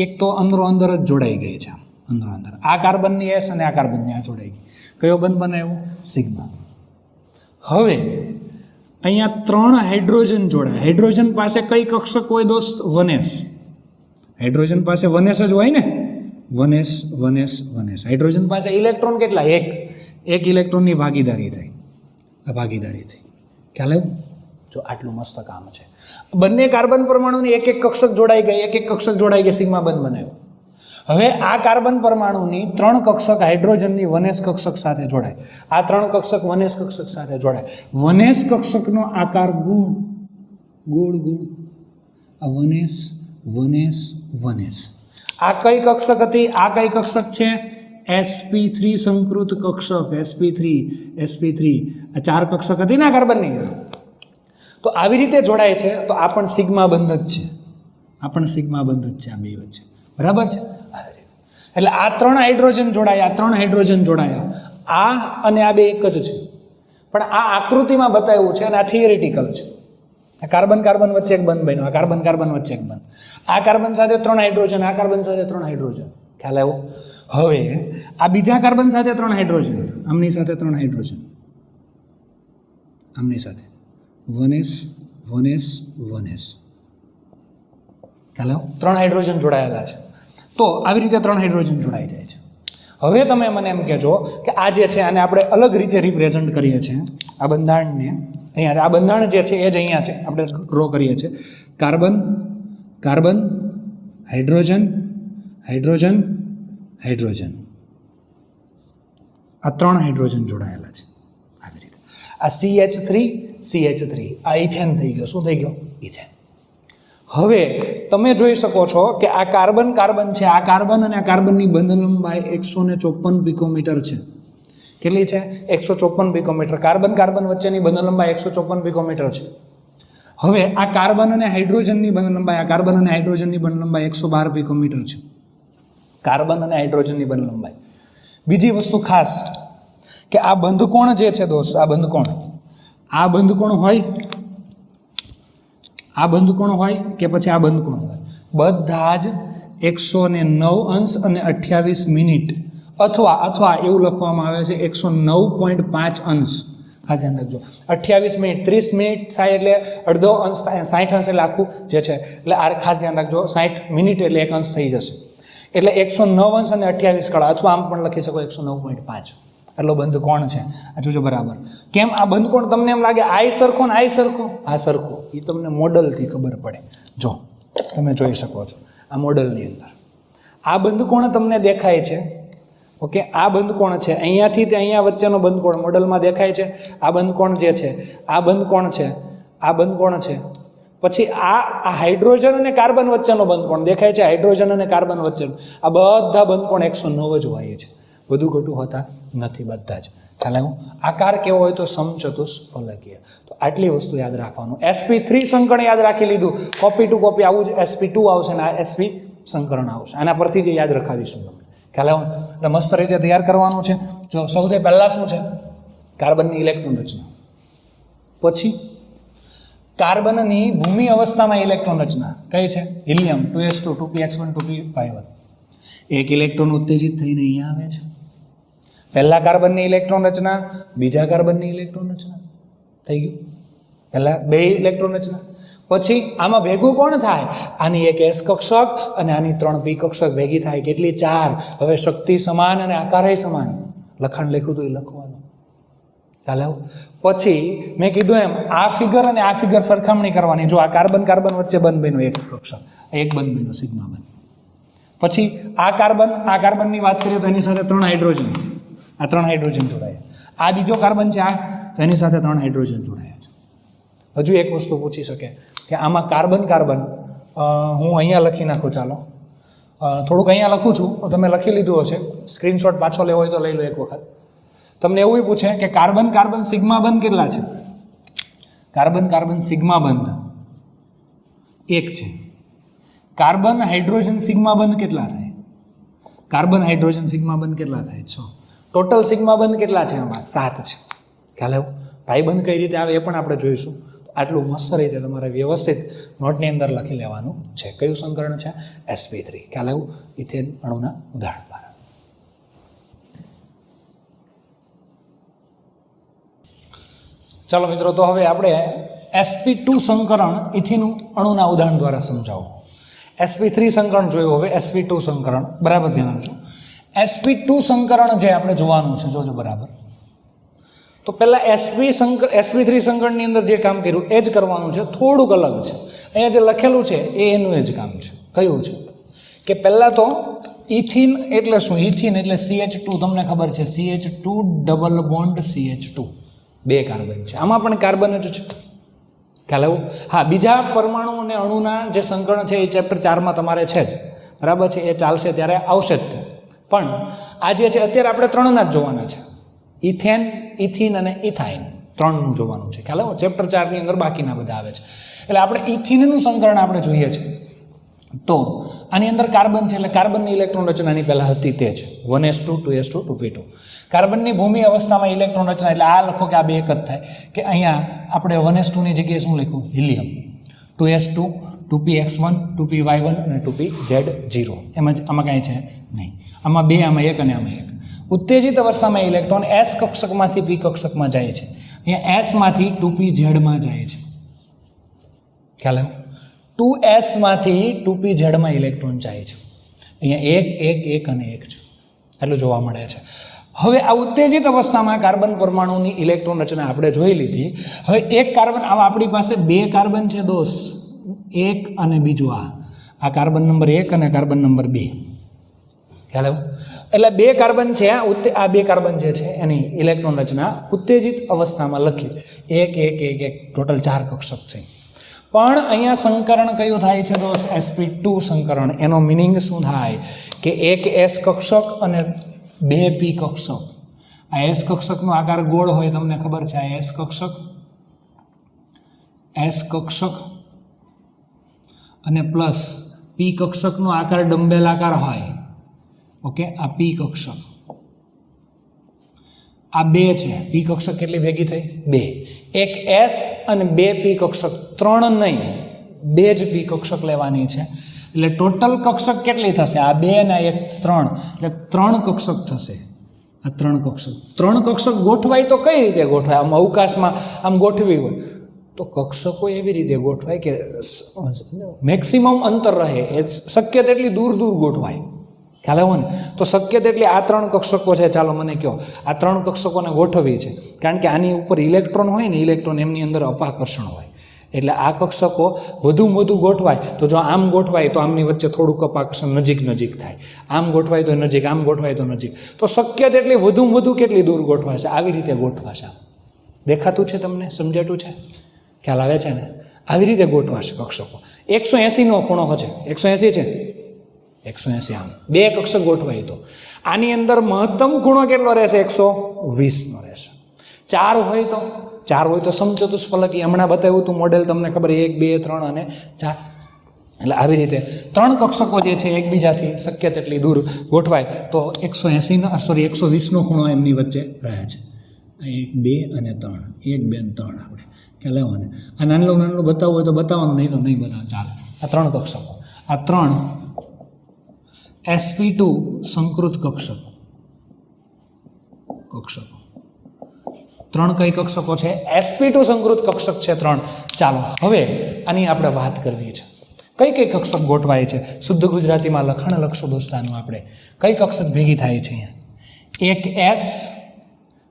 એક તો અંદરો અંદર જ જોડાઈ ગઈ છે, અંદરો અંદર. આ કાર્બનની એસ અને આ કાર્બનની આ જોડાઈ ગઈ. કયો બંધ બનાવ્યો? સિગ્મા. હવે અહીંયા 3 હાઇડ્રોજન જોડાય. હાઇડ્રોજન પાસે કઈ કક્ષક હોય દોસ્ત? 1s. હાઇડ્રોજન પાસે 1s જ હોય ને, 1s 1s 1s. હાઇડ્રોજન પાસે ઇલેક્ટ્રોન કેટલા? 1 ઇલેક્ટ્રોનની ભાગીદારી થઈ, આ ભાગીદારી થઈ, ખ્યાલ આવ્યો? જો આટલું મસ્ત કામ છે. બંને કાર્બન પરમાણુની એક એક કક્ષક જોડાઈ ગઈ, એક એક કક્ષક જોડાઈ ગઈ, સિગ્મા બંધ બનાવ્યો. હવે આ કાર્બન પરમાણુની 3 કક્ષક હાઇડ્રોજનની 1s કક્ષક સાથે જોડાય. આ 3 કક્ષક 1s કક્ષક સાથે જોડાય. 1s કક્ષકનો આકાર ગોળ ગોળ ગોળ. આ 1s 1s 1s. આ કઈ કક્ષક હતી? આ કઈ કક્ષક છે? sp3 સંકૃત કક્ષક. sp3 આ 4 કક્ષક હતી ને આ કાર્બનની. તો આવી રીતે જોડાય છે. તો આ પણ સિગ્મા બંધ જ છે. આ પણ સિગ્મા બંધ જ છે આ બે વચ્ચે. બરાબર છે? એટલે આ 3 હાઇડ્રોજન જોડાયા, 3 હાઇડ્રોજન જોડાયા. આ અને આ બે એક જ છે, પણ આ આકૃતિમાં બતાવ્યું છે અને આ થિયરિટિકલ છે. આ કાર્બન કાર્બન વચ્ચે એક બંધ બન્યો, આ કાર્બન કાર્બન વચ્ચે એક બંધ. આ કાર્બન સાથે 3 હાઇડ્રોજન, આ કાર્બન સાથે 3 હાઇડ્રોજન. ખ્યાલ આવ્યો? હવે આ બીજા કાર્બન સાથે 3 હાઇડ્રોજન, આમની સાથે 3 હાઇડ્રોજન, આમની સાથે 1s 1s 1s. ખ્યાલ આવ્યો? 3 હાઇડ્રોજન જોડાયેલા છે. તો આવી રીતે 3 હાઇડ્રોજન જોડાઈ જાય છે. હવે તમે મને એમ કહેજો કે આ જે છે આને આપણે અલગ રીતે રિપ્રેઝન્ટ કરીએ છીએ. આ બંધારણને અહીંયા, આ બંધારણ જે છે એ જ અહીંયા છે, આપણે ડ્રો કરીએ છીએ. Carbon carbon hydrogen hydrogen hydrogen. આ 3 હાઇડ્રોજન જોડાયેલા છે આવી રીતે. આ CH3 આ ઇથેન થઈ ગયો. શું થઈ ગયો? ઇથેન. હવે તમે જોઈ શકો છો કે આ કાર્બન કાર્બન છે, આ કાર્બન અને આ કાર્બનની બંધ લંબાઈ 154 પિકોમીટર છે. કેટલી છે? 154 પિકોમીટર. કાર્બન કાર્બન વચ્ચેની બંધ લંબાઈ 154 પિકોમીટર છે. હવે આ કાર્બન અને હાઇડ્રોજનની બંધ લંબાઈ, આ કાર્બન અને હાઇડ્રોજનની બંધ લંબાઈ 112 પિકોમીટર છે. કાર્બન અને હાઇડ્રોજનની બંધ લંબાઈ. બીજી વસ્તુ ખાસ કે આ બંધકોણ જે છે દોસ્ત, આ બંધકોણ હોય, આ બંધકોણ હોય કે પછી આ બંધકોણ હોય, બધા જ 109 અંશ અને 28 મિનિટ અથવા એવું લખવામાં આવે છે 109.5 અંશ. ખાસ ધ્યાન રાખજો. 28 મિનિટ 30 મિનિટ થાય એટલે અડધો અંશ થાય, 60 અંશ એટલે આખું જે છે. એટલે આ ખાસ ધ્યાન રાખજો, 60 મિનિટ એટલે 1 અંશ થઈ જશે. એટલે 109 અંશ અને 28 કળા, અથવા આમ પણ લખી શકો 109.5. એટલો બંધકોણ છે. આ જોજો બરાબર. કેમ આ બંધકોણ તમને એમ લાગે આઈ સરખો ને આઈ સરખો? આ સરખો. એ તમને મોડલથી ખબર પડે. જો તમે જોઈ શકો છો આ મોડલની અંદર આ બંધકોણ તમને દેખાય છે. ઓકે, આ બંધકોણ છે, અહીંયાથી તે અહીંયા વચ્ચેનો બંધકોણ મોડલમાં દેખાય છે. આ બંધકોણ જે છે, આ બંધકોણ છે, આ બંધકોણ છે. પછી આ હાઇડ્રોજન અને કાર્બન વચ્ચેનો બંધકોણ દેખાય છે. હાઇડ્રોજન અને કાર્બન વચ્ચેનો. આ બધા બંધકોણ 109 જ હોય છે. વધુ ઘટું હોતા નથી બધા જ. ખ્યાલ આવ્યો? આકાર કેવો હોય તો સમચતુષ્ફલકીય. તો આટલી વસ્તુ યાદ રાખવાનું. sp3 સંકરણ યાદ રાખી લીધું. કોપી ટુ કોપી આવું જ sp2 આવશે અને આ sp સંકરણ આવશે. આના પરથી જ યાદ રખાવીશું તમે. ખ્યાલ આવ્યો? એટલે મસ્ત રીતે તૈયાર કરવાનું છે. જો સૌથી પહેલાં શું છે? કાર્બનની ઇલેક્ટ્રોન રચના. પછી કાર્બનની ભૂમિ અવસ્થામાં ઇલેક્ટ્રોન રચના કઈ છે? Helium 2s2 2px1 2p5. એક ઇલેક્ટ્રોન ઉત્તેજિત થઈને અહીંયા આવે છે. પહેલા કાર્બનની ઇલેક્ટ્રોન રચના, બીજા કાર્બનની ઇલેક્ટ્રોન રચના થઈ ગયું. પહેલા 2 ઇલેક્ટ્રોન રચના. પછી આમાં ભેગું કોણ થાય? આની એક s કક્ષક અને આની 3 p કક્ષક ભેગી થાય. કેટલી? 4. હવે શક્તિ સમાન અને આકારય સમાન. લખાણ લખ્યું હતું એ લખવાનું. ખ્યાલ આવ્યો? પછી મેં કીધું એમ આ ફિગર અને આ ફિગર સરખામણી કરવાની. જો આ કાર્બન કાર્બન વચ્ચે બંધ બન્યું એક કક્ષક, એક બંધ બન્યું સિગ્મા બંધ. પછી આ કાર્બનની વાત કરીએ તો એની સાથે 3 હાઇડ્રોજન, આ 3 હાઇડ્રોજન જોડાયા. આ બીજો કાર્બન છે આ, તો એની સાથે 3 હાઇડ્રોજન જોડાયા છે. હજુ એક વસ્તુ પૂછી શકે કે આમાં કાર્બન હું અહીંયા લખી નાખું. ચાલો થોડુંક અહીંયા લખું છું, તમે લખી લીધું હશે. સ્ક્રીનશોટ પાછો લેવો હોય તો લઈ લો એક વખત. તમને એવું પૂછે કે કાર્બન સિગ્મા બંધ કેટલા છે? કાર્બન સિગ્મા બંધ 1 છે. કાર્બન હાઇડ્રોજન સિગ્મા બંધ કેટલા થાય? કાર્બન હાઇડ્રોજન સિગ્મા બંધ કેટલા થાય? 6. ટોટલ સિગ્મા બંધ કેટલા છે? આમાં 7 છે. ખ્યાલ આવ્યો? ભાઈબંધ કઈ રીતે આવે એ પણ આપણે જોઈશું. આટલું મસ્ત રીતે તમારે વ્યવસ્થિત નોટની અંદર લખી લેવાનું છે. કયું સંકરણ છે? sp3. ખ્યાલ આવ્યું? ઇથેન અણુના ઉદાહરણ દ્વારા. ચાલો મિત્રો, તો હવે આપણે sp2 સંકરણ ઇથિન અણુના ઉદાહરણ દ્વારા સમજાવો. sp3 સંકરણ જોયું, હવે sp2 સંકરણ. બરાબર ધ્યાન આપજો. sp2 સંકરણ જે આપણે જોવાનું છે, જોજો બરાબર. તો તો પહેલાં sp3 સંકળની અંદર જે કામ કર્યું એ જ કરવાનું છે, થોડુંક અલગ છે. અહીંયા જે લખેલું છે એ એનું જ કામ છે. કયું છે કે પહેલાં તો ઇથિન એટલે શું? ઇથિન એટલે CH2, તમને ખબર છે CH2 double bond CH2, 2 carbon છે. આમાં પણ કાર્બન જ છે, ખ્યાલ આવ્યો? હા, બીજા પરમાણુ અને અણુના જે સંકરણ છે એ ચેપ્ટર 4માં તમારે છે જ, બરાબર છે, એ ચાલશે ત્યારે આવશે જ. પણ આ જે છે અત્યારે આપણે 3ના જ જોવાના છે, ઇથેન, ઇથિન અને ઇથાઇન, 3નું જોવાનું છે, ખ્યાલ આવ્યો? ચેપ્ટર 4ની અંદર બાકીના બધા આવે છે. એટલે આપણે ઇથિનનું સંકરણ આપણે જોઈએ છે. તો આની અંદર કાર્બન છે એટલે કાર્બનની ઇલેક્ટ્રોન રચનાની પહેલાં હતી તે જ 1s2 2s2 2p2. કાર્બનની ભૂમિ અવસ્થામાં ઇલેક્ટ્રોન રચના એટલે આ લખો કે આ બે એક જ થાય કે અહીંયા આપણે 1s2ની જગ્યાએ શું લખ્યું? હિલિયમ. 2s2 2px1 2py1 અને 2pz0. એમાં આમાં કાંઈ છે નહીં. આમાં 2, આમાં 1 અને આમાં 1. ઉત્તેજિત અવસ્થામાં ઇલેક્ટ્રોન s કક્ષકમાંથી p કક્ષકમાં જાય છે. અહીંયા s માંથી 2pz માં જાય છે, ખ્યાલ આવ્યો? 2s માંથી 2pz માં ઇલેક્ટ્રોન જાય છે. અહીંયા 1 1 1 અને 1 છે, એટલું જોવા મળે છે. હવે આ ઉત્તેજિત અવસ્થામાં કાર્બન પરમાણુની ઇલેક્ટ્રોન રચના આપણે જોઈ લીધી. હવે એક કાર્બન, આવા આપણી પાસે 2 કાર્બન છે દોસ્ત, એક અને બીજું આ કાર્બન નંબર 1 અને કાર્બન નંબર 2, ખ્યાલ આવ્યો? એટલે 2 કાર્બન છે, આ 2 કાર્બન જે છે એની ઇલેક્ટ્રોન રચના ઉત્તેજિત અવસ્થામાં લખી 1 1 1 1, ટોટલ 4 કક્ષક છે. પણ અહીંયા સંકરણ કયું થાય છે દોસ્ત? sp2 સંકરણ. એનો મિનિંગ શું થાય કે એક s કક્ષક અને 2p કક્ષક. આ s કક્ષકનો આકાર ગોળ હોય, તમને ખબર છે. આ s કક્ષક અને પ્લસ p કક્ષકનો આકાર ડંબેલ આકાર હોય. ઓકે, આ p કક્ષક, આ 2 છે. p કક્ષક કેટલી ભેગી થઈ? 2. એક s અને 2p કક્ષક, 3 નહીં, 2 જ p કક્ષક લેવાની છે. એટલે ટોટલ કક્ષક કેટલી થશે? આ 2 અને 1 3, એટલે 3 કક્ષક થશે. આ 3 કક્ષક. 3 કક્ષક ગોઠવાય તો કઈ રીતે ગોઠવાય? આમ અવકાશમાં આમ ગોઠવી હોય તો કક્ષકો એવી રીતે ગોઠવાય કે મેક્સિમમ અંતર રહે, એ શક્ય તેટલી દૂર દૂર ગોઠવાય, ખ્યાલ આવ્યો ને? તો શક્ય તેટલી આ 3 કક્ષકો છે, ચાલો મને કહો, આ 3 કક્ષકોને ગોઠવી છે. કારણ કે આની ઉપર ઇલેક્ટ્રોન હોય ને, ઇલેક્ટ્રોન એમની અંદર અપાકર્ષણ હોય, એટલે આ કક્ષકો વધુમાં વધુ ગોઠવાય. તો જો આમ ગોઠવાય તો આમની વચ્ચે થોડુંક અપાકર્ષણ નજીક નજીક થાય, આમ ગોઠવાય તો નજીક, આમ ગોઠવાય તો નજીક. તો શક્ય તેટલી વધુમાં વધુ કેટલી દૂર ગોઠવાશે? આવી રીતે ગોઠવાશે. દેખાતું છે તમને? સમજાતું છે? ખ્યાલ આવે છે ને? આવી રીતે ગોઠવાશે કક્ષકો. 180નો ખૂણો હશે, 180 છે, 180 આમ 2 કક્ષક ગોઠવાય તો આની અંદર મહત્તમ ખૂણો કેટલો રહેશે? 120નો રહેશે. 4 હોય તો સમચતુષ્ફલકી હમણાં બતાવ્યું હતું મોડેલ, તમને ખબર 1 2 3 અને 4. એટલે આવી રીતે 3 કક્ષકો જે છે એકબીજાથી શક્ય તેટલી દૂર ગોઠવાય તો 120નો ખૂણો એમની વચ્ચે રહે છે. 1 2 અને 3, 1 2 અને 3 આપણે ખ્યાલ આવ્યો ને? આ નાનલું બતાવવું હોય તો બતાવવાનું, નહીં તો નહીં બતાવો, ચાલે. આ 3 કક્ષકો, આ 3 sp2 સંકૃત કક્ષકો. 3 કઈ કક્ષકો છે? sp2 સંકૃત કક્ષક છે 3. ચાલો હવે આની આપણે વાત કરવી છે. કઈ કઈ કક્ષક ગોઠવાય છે? શુદ્ધ ગુજરાતીમાં લખાણ લખશો દોસ્તાનું. આપણે કઈ કક્ષક ભેગી થાય છે અહીંયા? એક s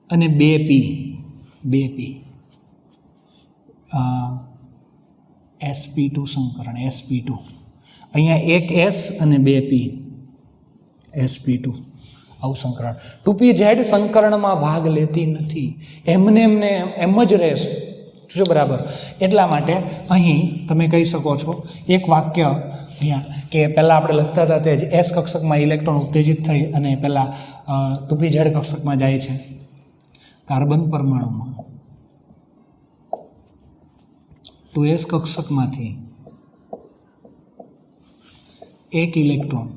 અને 2p. sp2 સંકરણ, sp2. અહીંયા એક s અને 2p, sp2. આવું સંકરણ. 2pz સંકરણમાં ભાગ લેતી નથી, એમને એમ જ રહેશે, શું બરાબર? એટલા માટે અહીં તમે કહી શકો છો એક વાક્ય અહીંયા કે પહેલાં આપણે લખતા હતા તે જ s કક્ષકમાં ઇલેક્ટ્રોન ઉત્તેજિત થઈ અને પહેલાં 2pz કક્ષકમાં જાય છે. કાર્બન પરમાણુમાં 2s કક્ષકમાંથી એક ઇલેક્ટ્રોન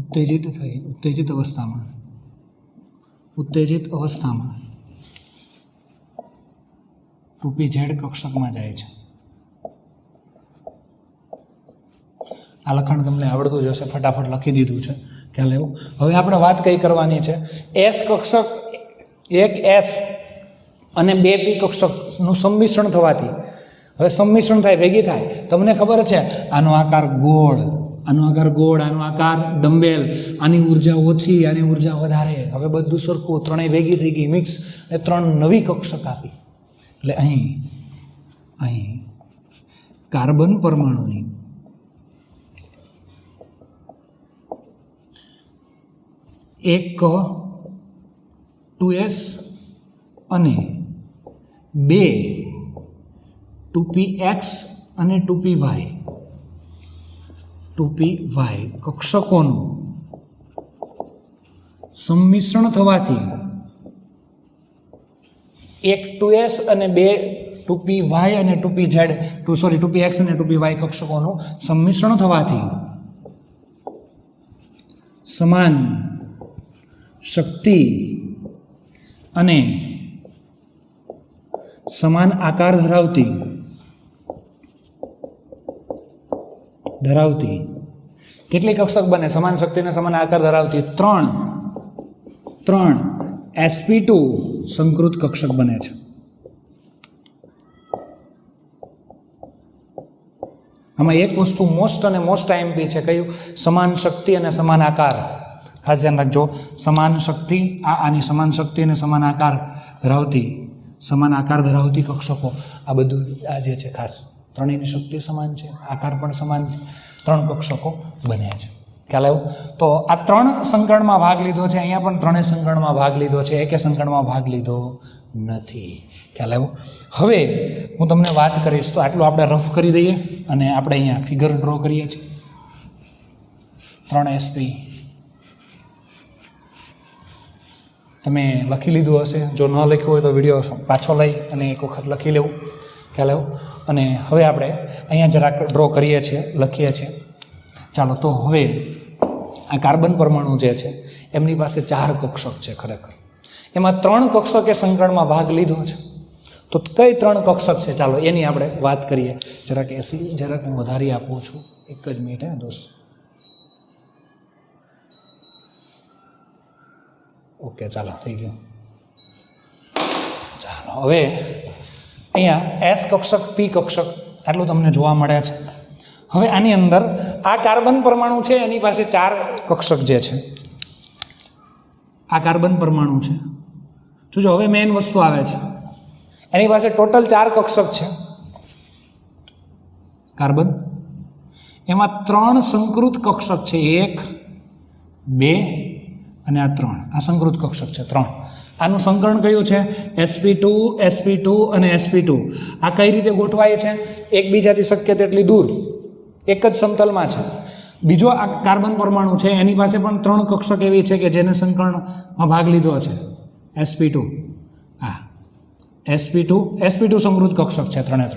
ઉત્તેજિત અવસ્થામાં 2pz કક્ષકમાં જાય છે. આ લખાણ તમને આવડતું જ હશે, ફટાફટ લખી દીધું છે, ખ્યાલ આવ્યો? હવે આપણે વાત કઈ કરવાની છે? s કક્ષક, એક s અને 2p કક્ષકનું સંમિશ્રણ થવાથી, હવે સંમિશ્રણ થાય, ભેગી થાય, તમને ખબર છે આનો આકાર ગોળ, આનો આકાર ગોળ, આનો આકાર ડમ્બેલ, આની ઉર્જા ઓછી, આની ઉર્જા વધારે. હવે બધું સરખું, ત્રણેય ભેગી થઈ ગઈ, મિક્સ, અને 3 નવી કક્ષક આપી. એટલે અહીં કાર્બન પરમાણુની એક 2s અને 2 2px અને 2py કક્ષકોનું સંમિશ્રણ થવાથી એક 2s અને 2 2py અને 2px અને 2py કક્ષકોનું સંમિશ્રણ થવાથી સમાન શક્તિ અને સમાન આકાર ધરાવતી કેટલી કક્ષક બને? સમાન શક્તિ અને સમાન આકાર ધરાવતી 3 sp2 સંકૃત કક્ષક બને છે. આમાં એક વસ્તુ મોસ્ટ આઈએમપી છે. કયું? સમાન શક્તિ અને સમાન આકાર. ખાસ ધ્યાન રાખજો. સમાન શક્તિ, આની સમાન શક્તિ અને સમાન આકાર ધરાવતી કક્ષકો. આ બધું આ જે છે ખાસ ત્રણેયની શક્તિ સમાન છે, આકાર પણ સમાન છે, 3 કક્ષકો બને છે. ખ્યાલ આવ્યો? તો આ 3 સંકળમાં ભાગ લીધો છે. અહીંયા પણ 3 સંકળમાં ભાગ લીધો છે, એકે સંકળમાં ભાગ લીધો નથી. ખ્યાલ આવ્યો? હવે હું તમને વાત કરીશ. તો આટલું આપણે રફ કરી દઈએ અને આપણે અહીંયા ફિગર ડ્રો કરીએ છીએ. 3sp તમે લખી લીધું હશે. જો ન લખ્યું હોય તો વિડીયો પાછો લઈ અને એક વખત લખી લેવું. ખ્યાલ આવ્યો? અને હવે આપણે અહીંયા જરાક ડ્રો કરીએ છીએ, લખીએ છીએ. ચાલો, તો હવે આ કાર્બન પરમાણુ જે છે એમની પાસે 4 કક્ષક છે. ખરેખર એમાં 3 કક્ષકે સંકળમાં ભાગ લીધો છે. તો કઈ 3 કક્ષક છે? ચાલો એની આપણે વાત કરીએ. જરાક હું વધારી આપું છું. એક જ મિનિટ દોસ્ત. ઓકે, ચાલો થઈ ગયું. ચાલો, હવે અહીંયા S કક્ષક, P કક્ષક આટલું તમને જોવા મળે છે. હવે આની અંદર આ કાર્બન પરમાણુ છે એની પાસે 4 કક્ષક જે છે. આ કાર્બન પરમાણુ છે. જોજો, હવે મેઇન વસ્તુ આવે છે. એની પાસે ટોટલ 4 કક્ષક છે કાર્બન. એમાં 3 સંકૃત કક્ષક છે. 1 2 અને આ 3. આ સંકૃત કક્ષક છે 3. આનું સંકરણ કયું છે? sp2 અને sp2. આ કઈ રીતે ગોઠવાય છે? એકબીજાથી શક્ય તેટલી દૂર, એક જ સમતલમાં છે. બીજો આ કાર્બન પરમાણુ છે એની પાસે પણ 3 કક્ષક એવી છે કે જેને સંકરણમાં ભાગ લીધો છે. sp2 sp2 સંકૃત કક્ષક છે 3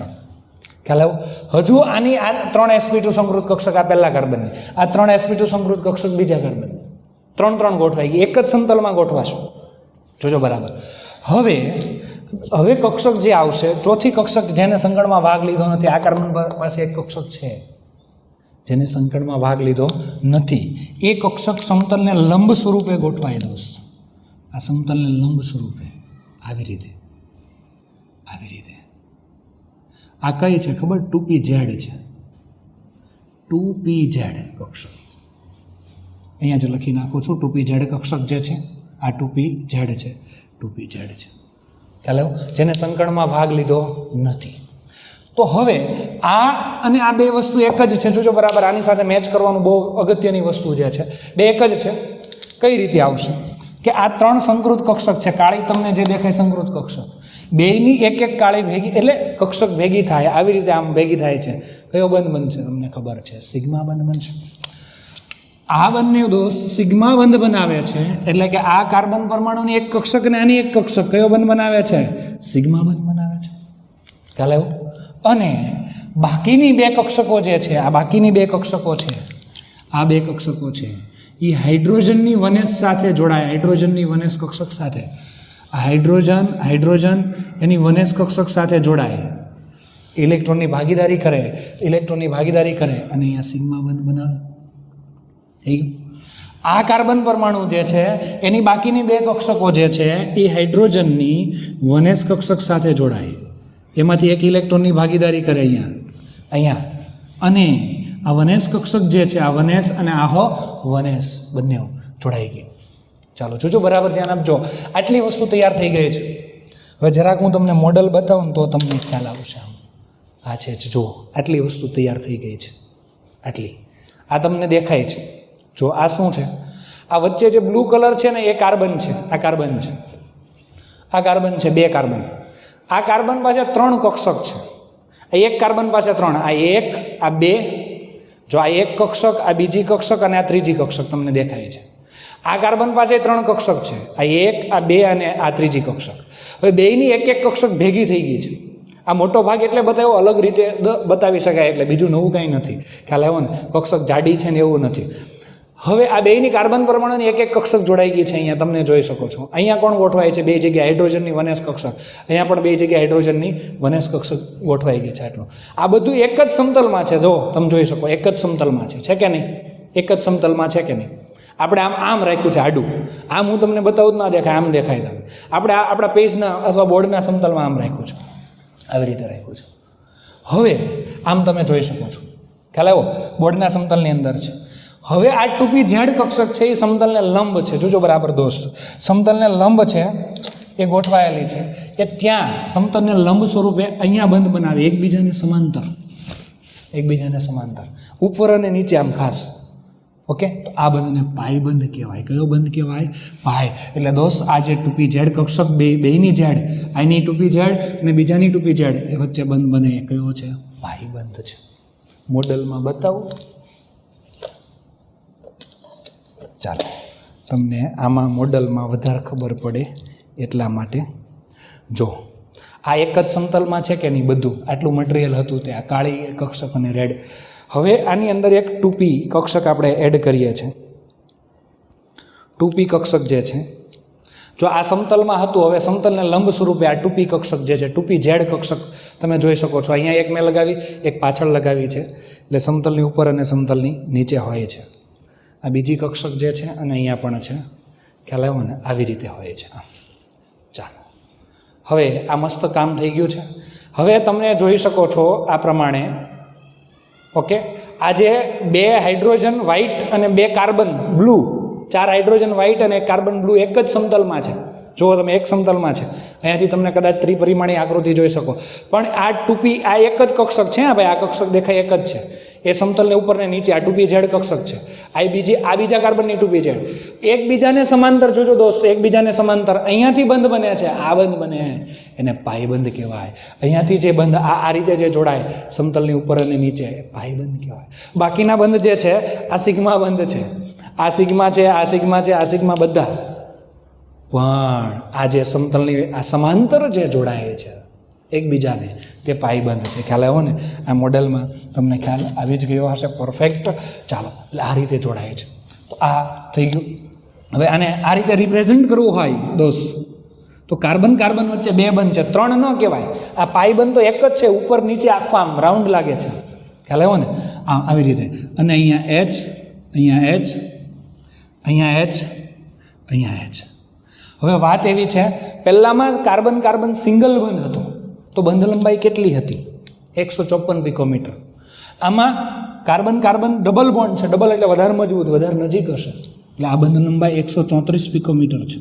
ખ્યાલ આવ્યો? હજુ આની આ 3 sp2 સંકૃત કક્ષક આ પહેલા કાર્બનની, આ 3 sp2 સંકૃત કક્ષક બીજા કાર્બનની. 3 ગોઠવાઈ ગઈ, એક જ સમતલમાં ગોઠવાશે. જોજો બરાબર. હવે કક્ષક જે આવશે, ચોથી કક્ષક જેને સંકળમાં ભાગ લીધો નથી. આ કાર્બન પાસે એક કક્ષક છે જેને સંકળમાં ભાગ લીધો નથી. એ કક્ષક સમતલને લંબ સ્વરૂપે ગોઠવાય દોસ્ત. આ સમતલને લંબ સ્વરૂપે આવી રીતે. આ કઈ છે ખબર? 2pz છે. 2pz કક્ષક અહીંયા જ લખી નાખું છું. 2pz કક્ષક જે છે આ 2pz છે. ખ્યાલ આવ્યો? જેને સંકળમાં ભાગ લીધો નથી. તો હવે આ અને આ 2 વસ્તુ એક જ છે. જોજો બરાબર. આની સાથે મેચ કરવાનું બહુ અગત્યની વસ્તુ જે છે. 2 એક જ છે. કઈ રીતે આવશે કે આ 3 સંકૃત કક્ષક છે. કાળી તમને જે દેખાય સંકૃત કક્ષક, 2ની એક કાળી ભેગી એટલે કક્ષક ભેગી થાય. આવી રીતે આમ ભેગી થાય છે. કયો બંધ બનશે? તમને ખબર છે, સિગ્મા બંધ બનશે. આ બંને દોસ્ત સિગ્મા બંધ બનાવે છે. એટલે કે આ કાર્બન પરમાણુની એક કક્ષક અને આની એક કક્ષક કયો બંધ બનાવે છે? સિગ્મા બંધ બનાવે છે. ખ્યાલ આવ્યો? અને બાકીની 2 કક્ષકો જે છે, આ બાકીની 2 કક્ષકો છે, આ 2 કક્ષકો છે એ હાઇડ્રોજનની વનેસ સાથે જોડાય. હાઇડ્રોજનની વનેસ કક્ષક સાથે આ હાઇડ્રોજન એની વનેસ કક્ષક સાથે જોડાય, ઇલેક્ટ્રોનની ભાગીદારી કરે અને અહીંયા સિગ્મા બંધ બનાવે. થઈ ગયું? આ કાર્બન પરમાણુ જે છે એની બાકીની 2 કક્ષકો જે છે એ હાઇડ્રોજનની વનેસ કક્ષક સાથે જોડાય. એમાંથી એક ઇલેક્ટ્રોનની ભાગીદારી કરે અહીંયા અને આ વનેસ કક્ષક જે છે આ વનેસ અને આહો વનેસ બંને જોડાઈ ગઈ. ચાલો જોજો બરાબર ધ્યાન આપજો. આટલી વસ્તુ તૈયાર થઈ ગઈ છે. હવે જરાક હું તમને મોડલ બતાવું તો તમને ખ્યાલ આવશે. આ છે જુઓ આટલી વસ્તુ તૈયાર થઈ ગઈ છે. આટલી આ તમને દેખાય છે. જો આ શું છે? આ વચ્ચે જે બ્લુ કલર છે ને એ કાર્બન છે. આ કાર્બન છે. આ કાર્બન છે. 2 કાર્બન. આ કાર્બન પાસે 3 કક્ષક છે. આ એક કાર્બન પાસે 3. આ 1 આ 2. જો આ એક કક્ષક, આ બીજી કક્ષક અને આ ત્રીજી કક્ષક તમને દેખાય છે. આ કાર્બન પાસે 3 કક્ષક છે. આ 1 આ 2 અને આ ત્રીજી કક્ષક. હવે બેયની એક એક કક્ષક ભેગી થઈ ગઈ છે. આ મોટો ભાગ એટલે બતાવ્યો અલગ રીતે બતાવી શકાય, એટલે બીજું નવું કંઈ નથી. ખ્યાલ આવ્યો ને? કક્ષક જાડી છે ને એવું નથી. હવે આ બેયની કાર્બન પરમાણુની એક એક કક્ષક જોડાઈ ગઈ છે. અહીંયા તમને જોઈ શકો છો. અહીંયા કોણ ગોઠવાય છે? 2 જગ્યાએ હાઇડ્રોજનની વનેસ કક્ષક. અહીંયા પણ 2 જગ્યાએ હાઇડ્રોજનની વનેસ કક્ષક ગોઠવાઈ ગઈ છે. આટલું આ બધું એક જ સમતલમાં છે. જો તમે જોઈ શકો એક જ સમતલમાં છે કે નહીં? એક જ સમતલમાં છે કે નહીં? આપણે આમ રાખ્યું છે આડું. આમ હું તમને બતાવું જ ના દેખાય, આમ દેખાય તમને. આપણે આપણા પેજના અથવા બોર્ડના સમતલમાં આમ રાખ્યું છે. આવી રીતે રાખ્યું છે. હવે આમ તમે જોઈ શકો છો. ખ્યાલ આવ્યો? બોર્ડના સમતલની અંદર છે. હવે આ 2p ઝેડ કક્ષક છે એ સમતલને લંબ છે. જોજો બરાબર દોસ્ત, સમતલને લંબ છે એ ગોઠવાયેલી છે એ ત્યાં સમતલને લંબ સ્વરૂપે અહીંયા બંધ બનાવે એકબીજાને સમાંતર. એકબીજાને સમાંતર ઉપર અને નીચે આમ ખાસ. ઓકે, તો આ બંધને પાઈ બંધ કહેવાય. કયો બંધ કહેવાય? પાઈ. એટલે દોસ્ત આ જે 2p ઝેડ કક્ષક બેયની ઝેડ, આની 2p ઝેડ અને બીજાની 2p ઝેડ એ વચ્ચે બંધ બને એ કયો છે? પાઈ બંધ છે. મોડલમાં બતાવું. ચાલો તમને આમાં મોડલમાં વધારે ખબર પડે એટલા માટે જો આ એક જ સમતલમાં છે કે નહીં? બધું આટલું મટીરિયલ હતું તે આ કાળી કક્ષક અને રેડ. હવે આની અંદર એક 2p કક્ષક આપણે એડ કરીએ છીએ. 2p કક્ષક જે છે જો આ સમતલમાં હતું, હવે સમતલને લંબ સ્વરૂપે આ 2p કક્ષક જે છે 2p ઝેડ કક્ષક તમે જોઈ શકો છો. અહીંયા એક મેં લગાવી, એક પાછળ લગાવી છે. એટલે સમતલની ઉપર અને સમતલની નીચે હોય છે. આ બીજી કક્ષક જે છે અને અહીંયા પણ છે. ખ્યાલ આવ્યો ને? આવી રીતે હોય છે. આમ ચાલો હવે આ મસ્ત કામ થઈ ગયું છે. હવે તમે જોઈ શકો છો આ પ્રમાણે. ઓકે, આ જે 2 હાઇડ્રોજન વ્હાઇટ અને 2 કાર્બન બ્લુ, 4 હાઇડ્રોજન વ્હાઇટ અને 1 કાર્બન બ્લુ એક જ સમતલમાં છે. જુઓ તમે એક સમતલમાં છે. અહીંયાથી તમને કદાચ ત્રિપરિમાણીય આકૃતિ જોઈ શકો. પણ આ 2p આ એક જ કક્ષક છે. હા ભાઈ, આ કક્ષક દેખાય એક જ છે. એ સમતલને ઉપર ને નીચે આ 2p ઝેડ કક્ષક છે. આ બીજા કાર્બનની 2p ઝેડ એકબીજાને સમાંતર. જોજો દોસ્તો, એકબીજાને સમાંતર અહીંયાથી બંધ બને છે. આ બંધ બને એને પાઈ બંધ કહેવાય. અહીંયાથી જે બંધ આ રીતે જે જોડાય સમતલની ઉપર અને નીચે એ પાઈ બંધ કહેવાય. બાકીના બંધ જે છે આ સિગ્મા બંધ છે. આ સિગ્મા છે, આ સિગ્મા છે, આ સિગ્મા બધા. પણ આ જે સમતલની આ સમાંતર જે જોડાય છે એકબીજાને તે પાઈ બંધ છે. ખ્યાલ આવ્યો ને? આ મોડેલમાં તમને ખ્યાલ આવી જ ગયો હશે. પરફેક્ટ. ચાલો, એટલે આ રીતે જોડાય છે. તો આ થઈ ગયું. હવે આને આ રીતે રિપ્રેઝેન્ટ કરવું હોય દોસ્ત તો કાર્બન કાર્બન વચ્ચે 2 બંધ છે, 3 ન કહેવાય. આ પાઈ બંધ તો એક જ છે. ઉપર નીચે આખો આમ રાઉન્ડ લાગે છે. ખ્યાલ આવ્યો ને? આમ આવી રીતે. અને અહીંયા H, અહીંયા H, અહીંયા H, અહીંયા H. હવે વાત એવી છે, પહેલામાં કાર્બન કાર્બન સિંગલ બંધ હતો તો બંધ લંબાઈ કેટલી હતી? 154 પિકોમીટર. આમાં કાર્બન કાર્બન ડબલ બોન્ડ છે. ડબલ એટલે વધારે મજબૂત, વધારે નજીક હશે. એટલે આ બંધ લંબાઈ 134 પિકોમીટર છે.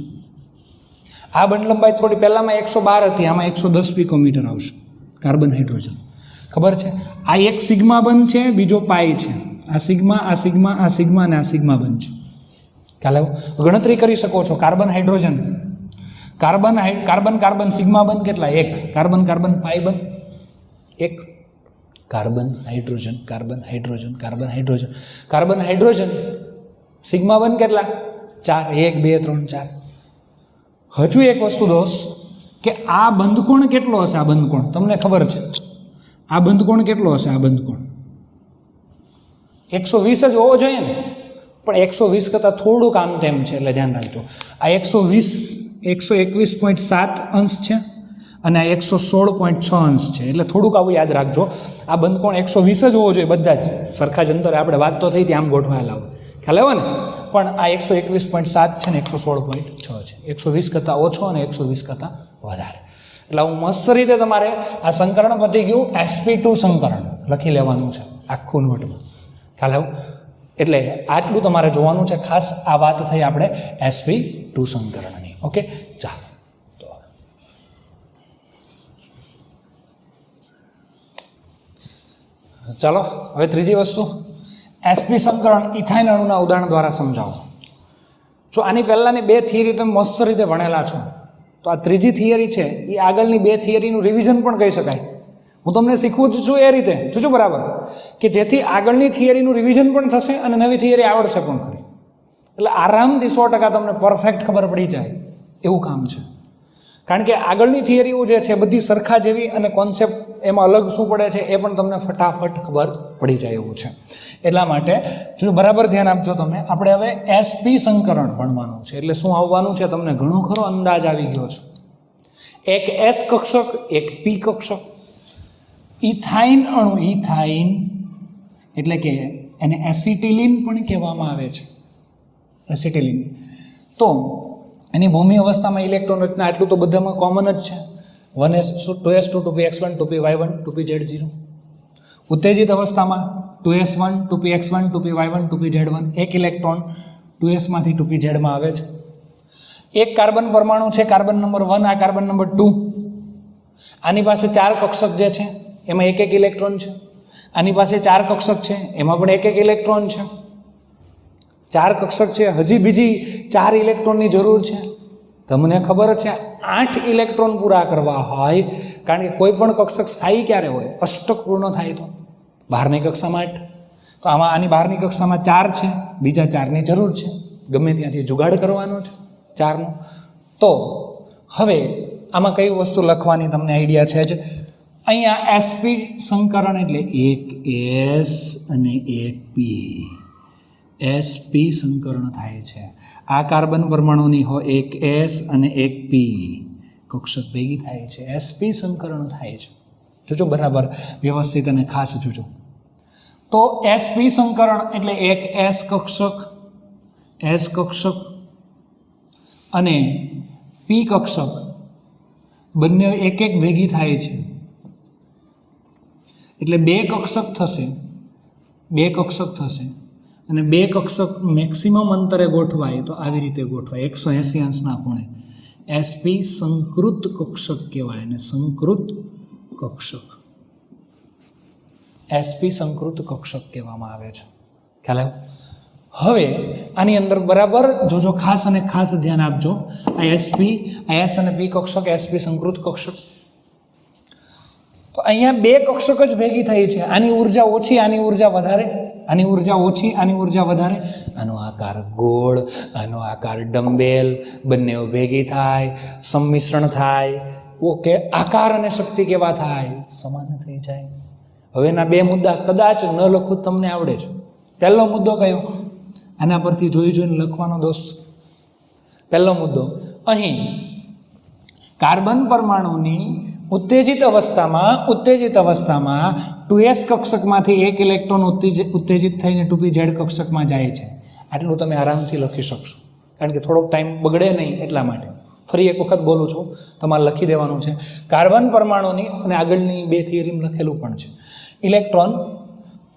આ બંધ લંબાઈ થોડી પહેલામાં 112 હતી, આમાં 110 પિકોમીટર આવશે. કાર્બન હાઇડ્રોજન ખબર છે? આ એક સિગ્મા બંધ છે, બીજો પાઈ છે. આ સિગ્મા, આ સિગ્મા, આ સિગ્મા અને આ સિગ્મા બંધ છે. ખ્યાલ ગણતરી કરી શકો છો. Carbon hydrogen, carbon carbon sigma બંધ કેટલા? 1. કાર્બન કાર્બન પાઈ બંધ 1. Carbon hydrogen, carbon hydrogen, carbon hydrogen, carbon hydrogen sigma બંધ કેટલા? 4. 1 2 3 4. હજુ એક વસ્તુ દોસ્ત કે આ બંધકોણ કેટલો હશે? આ બંધકોણ તમને ખબર છે? આ બંધકોણ કેટલો હશે? આ બંધકોણ 120 જ હોવો જોઈએ ને, પણ 120 કરતાં થોડુંક આમ તેમ છે. એટલે ધ્યાન રાખજો. આ 121.7 અંશ છે અને આ 116.6 અંશ છે. એટલે થોડુંક આવું યાદ રાખજો. આ બંધકોણ 120 જ હોવો જોઈએ બધા જ. સરખા જ અંતરે આપણે વાત તો થઈ હતી આમ ગોઠવાયેલા હોય. ખ્યાલ આવે ને? પણ આ 121.7 છે ને 116.6 છે. 120 કરતાં ઓછો અને 120 કરતાં વધારે. એટલે હું મસ્ત રીતે તમારે આ સંકરણ પતી ગયું. sp2 સંકરણ લખી લેવાનું છે આખું નોટમાં. ખ્યાલ આવ્યો? એટલે આટલું તમારે જોવાનું છે ખાસ. આ વાત થઈ આપણે sp2 સંકરણની. ઓકે, ચાલો હવે ત્રીજી વસ્તુ, sp સંકરણ ઇથાઇન અણુના ઉદાહરણ દ્વારા સમજાવો. જો આની પહેલાંની બે થિયરી તમે મસ્ત રીતે ભણેલા છો, તો આ ત્રીજી થિયરી છે એ આગળની બે થિયરીનું રિવિઝન પણ કહી શકાય. હું તમને શીખવું જ છું એ રીતે જોજો બરાબર, કે જેથી આગળની થિયરીનું રિવિઝન પણ થશે અને નવી થિયરી આવડશે પણ ખરી. એટલે આરામથી 100% તમને પરફેક્ટ ખબર પડી જાય એવું કામ છે. કારણ કે આગળની થિયરીઓ જે છે બધી સરખા જેવી અને કોન્સેપ્ટ એમાં અલગ શું પડે છે એ પણ તમને ફટાફટ ખબર પડી જાય એવું છે. એટલા માટે જો બરાબર ધ્યાન આપજો તમે. આપણે હવે sp સંકરણ ભણવાનું છે. એટલે શું આવવાનું છે તમને ઘણો ખરો અંદાજ આવી ગયો છે. એક s કક્ષક, એક p કક્ષક. ઇથાઇન અણુ, ઇથાઇન એટલે કે એને એસિટિલિન પણ કહેવામાં આવે છે, એસિટિલિન. તો એની ભૂમિ અવસ્થામાં ઇલેક્ટ્રોન રચના આટલું તો બધામાં કોમન જ છે. 1s2 2s2 2p(x1 2py1 2pz0). ઉત્તેજિત અવસ્થામાં 2s1 2px1 2py1 2pz1, એક ઇલેક્ટ્રોન 2s માંથી 2pz માં આવે છે. એક કાર્બન પરમાણુ છે, કાર્બન નંબર 1, આ કાર્બન નંબર 2. આની પાસે 4 કક્ષક જે છે એમાં એક એક ઇલેક્ટ્રોન છે. આની પાસે 4 કક્ષક છે, એમાં પણ એક એક ઇલેક્ટ્રોન છે. 4 કક્ષક છે, હજી બીજી 4 ઇલેક્ટ્રોનની જરૂર છે. તમને ખબર છે 8 ઇલેક્ટ્રોન પૂરા કરવા હોય, કારણ કે કોઈ પણ કક્ષક સ્થાયી ક્યારે હોય? અષ્ટક પૂર્ણ થાય તો. બહારની કક્ષામાં 8, તો આમાં આની બહારની કક્ષામાં 4 છે, બીજા 4ની જરૂર છે. ગમે ત્યાંથી જુગાડ કરવાનો છે 4નો. તો હવે આમાં કઈ વસ્તુ લખવાની તમને આઈડિયા છે જ. અહીંયા sp સંકરણ એટલે એક s અને એક p. sp સંકરણ થાય છે. આ કાર્બન પરમાણુની હોય એક s અને એક p કક્ષક ભેગી થાય છે, sp સંકરણ થાય છે. જોજો બરાબર વ્યવસ્થિત અને ખાસ જોજો. તો sp સંકરણ એટલે એક s કક્ષક અને p કક્ષક બંને એક એક ભેગી થાય છે. એટલે 2 કક્ષક થશે, 2 કક્ષક થશે. અને 2 કક્ષક મેક્સિમમ અંતરે ગોઠવાય તો આવી રીતે ગોઠવાય 180 અંશના ખૂણે. sp સંકૃત કક્ષક કહેવાય અને સંકૃત કક્ષક sp સંકૃત કક્ષક કહેવામાં આવે છે. ખ્યાલ આવ્યો? હવે આની અંદર બરાબર જોજો, ખાસ અને ખાસ ધ્યાન આપજો. આ sp, આ s અને p કક્ષક, sp સંકૃત કક્ષક. તો અહીંયા 2 કક્ષક જ ભેગી થઈ છે. આની ઉર્જા ઓછી, આની ઉર્જા વધારે. આની ઉર્જા ઓછી, આની ઉર્જા વધારે. આનો આકાર ગોળ, આનો આકાર ડમ્બેલ, બંને ભેગી થાય, સંમિશ્રણ થાય. ઓકે, આકાર અને શક્તિ કેવા થાય? સમાન થઈ જાય. હવેના 2 મુદ્દા કદાચ ન લખું તમને આવડે છે. પહેલો મુદ્દો કયો? આના પરથી જોઈને લખવાનો દોસ્ત. પહેલો મુદ્દો, અહીં કાર્બન પરમાણુની ઉત્તેજિત અવસ્થામાં 2s કક્ષકમાંથી એક ઇલેક્ટ્રોન ઉત્તેજિત થઈને 2pz કક્ષકમાં જાય છે. આટલું તમે આરામથી લખી શકશો, કારણ કે થોડોક ટાઈમ બગડે નહીં એટલા માટે. ફરી એક વખત બોલું છું, તમારે લખી દેવાનું છે. કાર્બન પરમાણુની, અને આગળની 2 થિયરીમાં લખેલું પણ છે, ઇલેક્ટ્રોન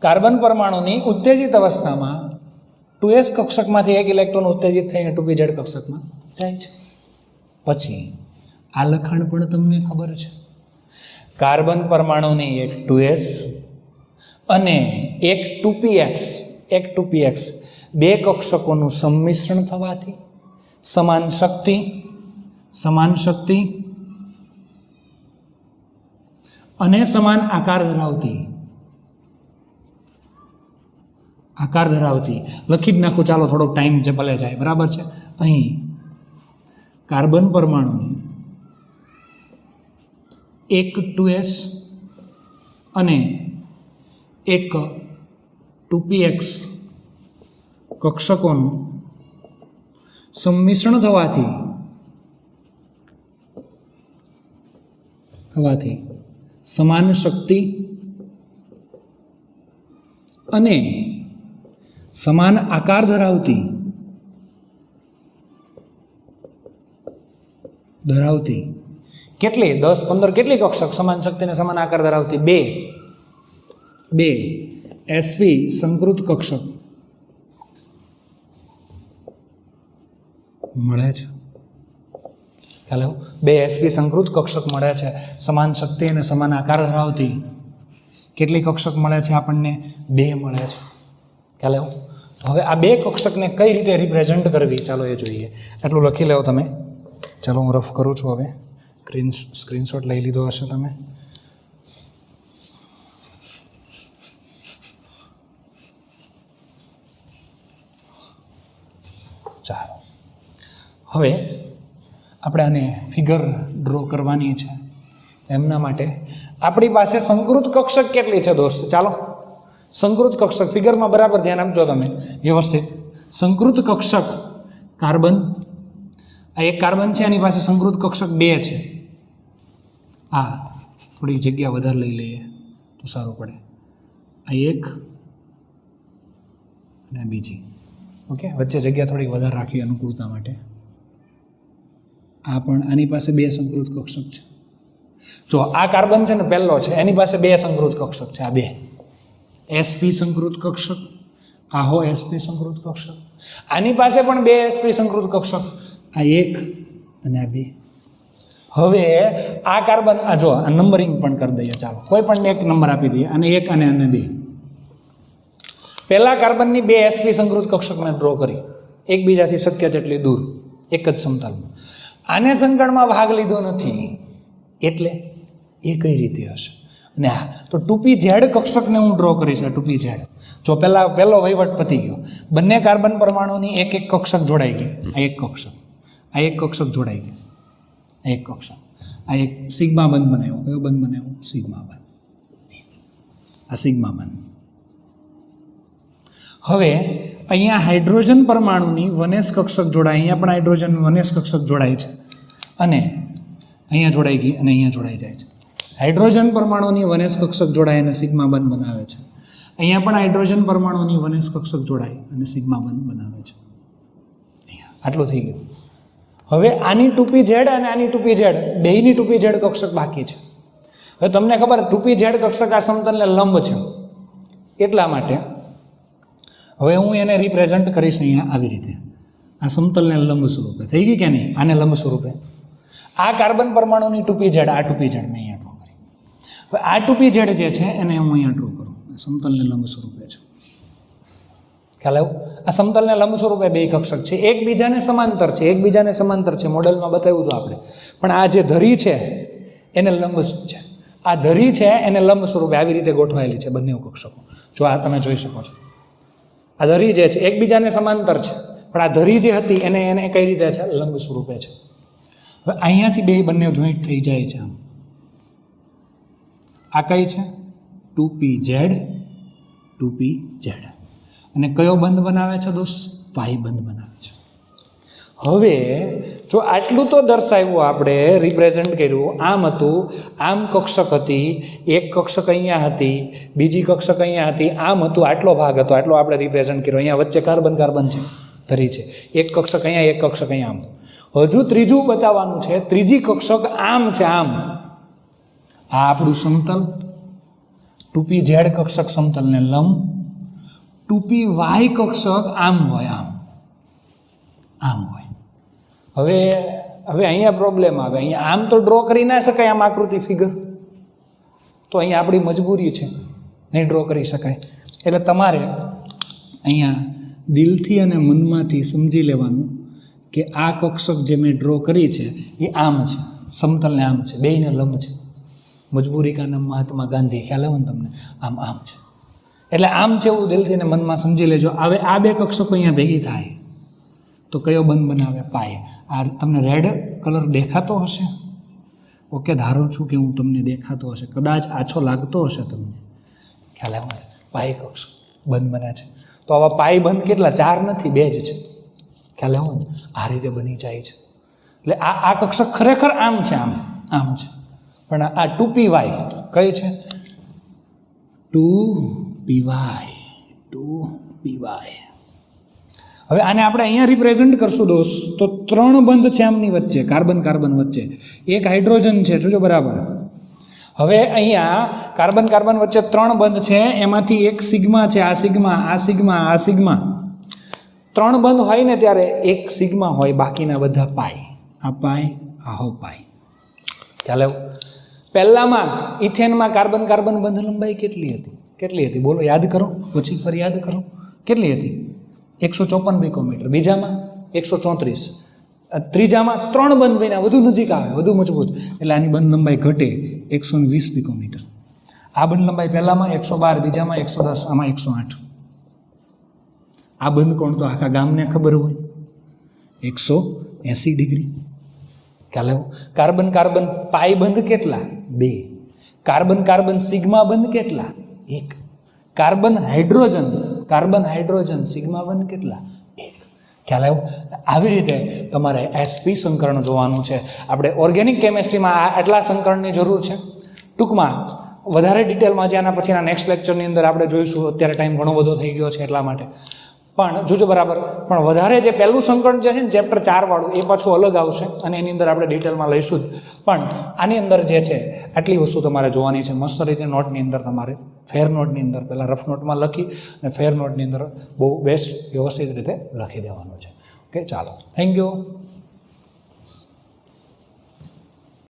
કાર્બન પરમાણુની ઉત્તેજિત અવસ્થામાં 2s કક્ષકમાંથી એક ઇલેક્ટ્રોન ઉત્તેજિત થઈને 2pz કક્ષકમાં જાય છે. પછી આ લખાણ પણ તમને ખબર છે. કાર્બન પરમાણુની એક 2s અને એક 2px, 2 કક્ષકોનું સંમિશ્રણ થવાથી સમાન શક્તિ અને સમાન આકાર ધરાવતી લખી જ નાખું, ચાલો થોડોક ટાઈમ છે ભલે જાય, બરાબર છે. અહીં કાર્બન પરમાણુની એક 2s અને એક 2px કક્ષકોનું સંમિશ્રણ થવાથી સમાન શક્તિ અને સમાન આકાર ધરાવતી કેટલી 10-15 કેટલી કક્ષક સમાન શક્તિ અને સમાન આકાર ધરાવતી? 2 sp સંકૃત કક્ષક મળે છે. ખ્યાલ આવ્યો? બે sp સંકૃત કક્ષક મળે છે સમાન શક્તિ અને સમાન આકાર ધરાવતી. કેટલી કક્ષક મળે છે આપણને? 2 મળે છે. ખ્યાલ આવ્યો? તો હવે આ બે કક્ષકને કઈ રીતે રિપ્રેઝન્ટ કરવી ચાલો એ જોઈએ. એટલું લખી લો તમે. ચાલો હું રફ કરું છું. હવે સ્ક્રીનશોટ લઈ લીધો હશે તમે. ચાલો હવે આપણે આને ફિગર ડ્રો કરવાની છે. એમના માટે આપણી પાસે સંકૃત કક્ષક કેટલી છે દોસ્ત? ચાલો સંકૃત કક્ષક ફિગરમાં બરાબર ધ્યાન આપજો તમે વ્યવસ્થિત. સંકૃત કક્ષક કાર્બન, આ એક કાર્બન છે, એની પાસે સંકૃત કક્ષક 2 છે. આ થોડી જગ્યા વધારે લઈ લઈએ તો સારું પડે. આ એક અને બીજી. ઓકે, વચ્ચે જગ્યા થોડી વધારે રાખી અનુકૂળતા માટે. આ પણ આની પાસે 2 સંકૃત કક્ષક છે. જો આ કાર્બન છે ને પહેલો છે, એની પાસે 2 સંકૃત કક્ષક છે. આ 2 sp સંકૃત કક્ષક, આ હો sp સંકૃત કક્ષક. આની પાસે પણ 2 sp સંકૃત કક્ષક, આ 1 અને આ 2. હવે આ કાર્બન, આ જો આ નંબરિંગ પણ કરી દઈએ. ચાલો કોઈ પણ એક નંબર આપી દઈએ, અને 1 અને 2. પહેલા કાર્બનની 2 sp સંકૃત કક્ષક મેં ડ્રો કરી, એકબીજાથી શક્ય તેટલી દૂર, એક જ સમતલમાં. આને સંકળમાં ભાગ લીધો નથી, એટલે એ કઈ રીતે હશે? અને હા, તો 2pz કક્ષકને હું ડ્રો કરીશ. આ 2pz જો પહેલો વહીવટ પતી ગયો. બંને કાર્બન પરમાણુની એક કક્ષક જોડાઈ ગઈ. આ એક કક્ષક, આ એક કક્ષક જોડાઈ ગઈ, આ એક કક્ષક, આ એક સિગ્મા બંધ બનાવ્યો. કયો બંધ બનાવ્યો? સિગ્મા બંધ. આ સિગ્મા બંધ. હવે અહીંયા હાઇડ્રોજન પરમાણુની 1s કક્ષક જોડાય. અહીંયા પણ હાઇડ્રોજન 1s કક્ષક જોડાય છે, અને અહીંયા જોડાઈ ગઈ અને અહીંયા જોડાઈ જાય છે. હાઇડ્રોજન પરમાણુની 1s કક્ષક જોડાય અને સિગ્મા બંધ બનાવે છે. અહીંયા પણ હાઇડ્રોજન પરમાણુની 1s કક્ષક જોડાય અને સિગ્મા બંધ બનાવે છે. અહીંયા આટલું થઈ ગયું. હવે આની 2pz અને આની 2pz, બેયની 2pz કક્ષક બાકી છે. હવે તમને ખબર 2pz કક્ષક આ સમતલને લંબ છે, એટલા માટે હવે હું એને રિપ્રેઝન્ટ કરીશ અહીંયા આવી રીતે. આ સમતલને લંબ સ્વરૂપે થઈ ગઈ કે નહીં? આને લંબ સ્વરૂપે. આ કાર્બન પરમાણુની 2pz, આ 2pz મેં અહીંયા ડ્રો કરી. હવે આ 2pz જે છે એને હું અહીંયા ડ્રો કરું. સમતલને લંબ સ્વરૂપે છે. ખ્યાલ આવ્યો? આ સમતલને લંબ સ્વરૂપે 2 કક્ષક છે, એકબીજાને સમાંતર છે. એકબીજાને સમાંતર છે, મોડેલમાં બતાવ્યું હતું આપણે. પણ આ જે ધરી છે એને લંબ છે. આ ધરી છે એને લંબ સ્વરૂપે આવી રીતે ગોઠવાયેલી છે બંને કક્ષકો. જો આ તમે જોઈ શકો છો. આ ધરી જે છે એકબીજાને સમાંતર છે, પણ આ ધરી જે હતી એને કઈ રીતે છે? લંબ સ્વરૂપે છે. હવે અહીંયાથી બંને જોઈન્ટ થઈ જાય છે. આ કઈ છે? 2pz, 2pz. અને કયો બંધ બનાવે છે દોસ્ત? પાઈ બંધ બનાવે છે. હવે જો આટલું તો દર્શાવ્યું, આપણે રિપ્રેઝન્ટ કર્યું. આમ હતું, આમ કક્ષક હતી, એક કક્ષક અહીંયા હતી, બીજી કક્ષક અહીંયા હતી, આમ હતું, આટલો ભાગ હતો, આટલો આપણે રિપ્રેઝન્ટ કર્યો. અહીંયા વચ્ચે કાર્બન છે, ધરી છે. એક કક્ષક અહીંયા, એક કક્ષક અહીંયા. આમ હજુ ત્રીજું બતાવવાનું છે. ત્રીજી કક્ષક આમ છે, આમ. આ આપણું સમતલ 2pz કક્ષક સમતલને લંબ, 2py કક્ષક આમ હોય, આમ હોય. હવે અહીંયા પ્રોબ્લેમ આવે. અહીંયા આમ તો ડ્રો કરી ના શકાય, આમ આકૃતિ ફિગર. તો અહીંયા આપણી મજબૂરી છે, નહીં ડ્રો કરી શકાય. એટલે તમારે અહીંયા દિલથી અને મનમાંથી સમજી લેવાનું કે આ કક્ષક જે મેં ડ્રો કરી છે એ આમ છે, સમતલને આમ છે, બેયને લંબ છે. મજબૂરી કા નામ મહાત્મા ગાંધી, ખ્યાલ આવે ને તમને? આમ છે એટલે આમ છે એવું દિલથી ને મનમાં સમજી લેજો. હવે આ 2 કક્ષકો અહીંયા ભેગી થાય તો કયો બંધ બનાવે? પાય. આ તમને રેડ કલર દેખાતો હશે? ઓકે, ધારું છું કે હું તમને દેખાતો હશે, કદાચ આછો લાગતો હશે તમને. ખ્યાલ આવે? પાય કક્ષક બંધ બને છે. તો આવા પાય બંધ કેટલા? 4 નથી, 2 જ છે. ખ્યાલ આવે ને? આ રીતે બની જાય છે. એટલે આ કક્ષક ખરેખર આમ છે, આમ છે. પણ આ 2py કઈ છે? 2py. હવે આને આપણે અહીંયા રિપ્રેઝન્ટ કરશું દોસ્ત, તો 3 બંધ છે આમની વચ્ચે, કાર્બન વચ્ચે. એક હાઇડ્રોજન છે, જોજો બરાબર. હવે અહીંયા કાર્બન કાર્બન વચ્ચે 3 બંધ છે, એમાંથી એક સિગ્મા છે, આ સિગ્મા, આ સિગ્મા, આ સિગ્મા. 3 બંધ હોય ને ત્યારે એક સિગ્મા હોય, બાકીના બધા પાય. આ પાય, આ હો પાય. ખ્યાલ આવ્યો? પહેલામાં ઇથેનમાં કાર્બન કાર્બન બંધ લંબાઈ કેટલી હતી? બોલો, યાદ કરો, પછી ફરી યાદ કરો. કેટલી હતી? 154 પિકોમીટર. બીજામાં 134. ત્રીજામાં 3 બંધ બન્યા, વધુ નજીક આવે, વધુ મજબૂત, એટલે આની બંધ લંબાઈ ઘટે 120 પિકોમીટર. આ બંધ લંબાઈ પહેલામાં 112, બીજામાં 110, આમાં 108. આ બંધ કોણ તો આખા ગામને ખબર હોય, 180 ડિગ્રી. ખ્યાલ આવ્યો? કાર્બન કાર્બન પાઈ બંધ કેટલા? 2. કાર્બન કાર્બન સિગ્મા બંધ કેટલા? 1. કાર્બન હાઇડ્રોજન સિગ્મા બંધ કેટલા? 1. ખ્યાલ આવ્યો? આવી રીતે તમારે એસપી સંકરણ જોવાનું છે. આપણે ઓર્ગેનિક કેમેસ્ટ્રીમાં આટલા સંકરણની જરૂર છે. ટૂંકમાં વધારે ડિટેલમાં જે આના પછીના નેક્સ્ટ લેક્ચરની અંદર આપણે જોઈશું. અત્યારે ટાઈમ ઘણો બધો થઈ ગયો છે એટલા માટે. પણ જોજો બરાબર, પણ વધારે જે પહેલું સંકરણ જે છે ને ચેપ્ટર 4 વાળું, એ પાછું અલગ આવશે અને એની અંદર આપણે ડિટેલમાં લઈશું જ. પણ આની અંદર જે છે આટલી વસ્તુ તમારે જોવાની છે. મસ્ત રીતે નોટની અંદર તમારે ફેર નોટની અંદર પહેલાં રફ નોટમાં લખી અને ફેર નોટની અંદર બહુ બેસ્ટ વ્યવસ્થિત રીતે લખી દેવાનું છે. ઓકે, ચાલો, થેન્ક યુ.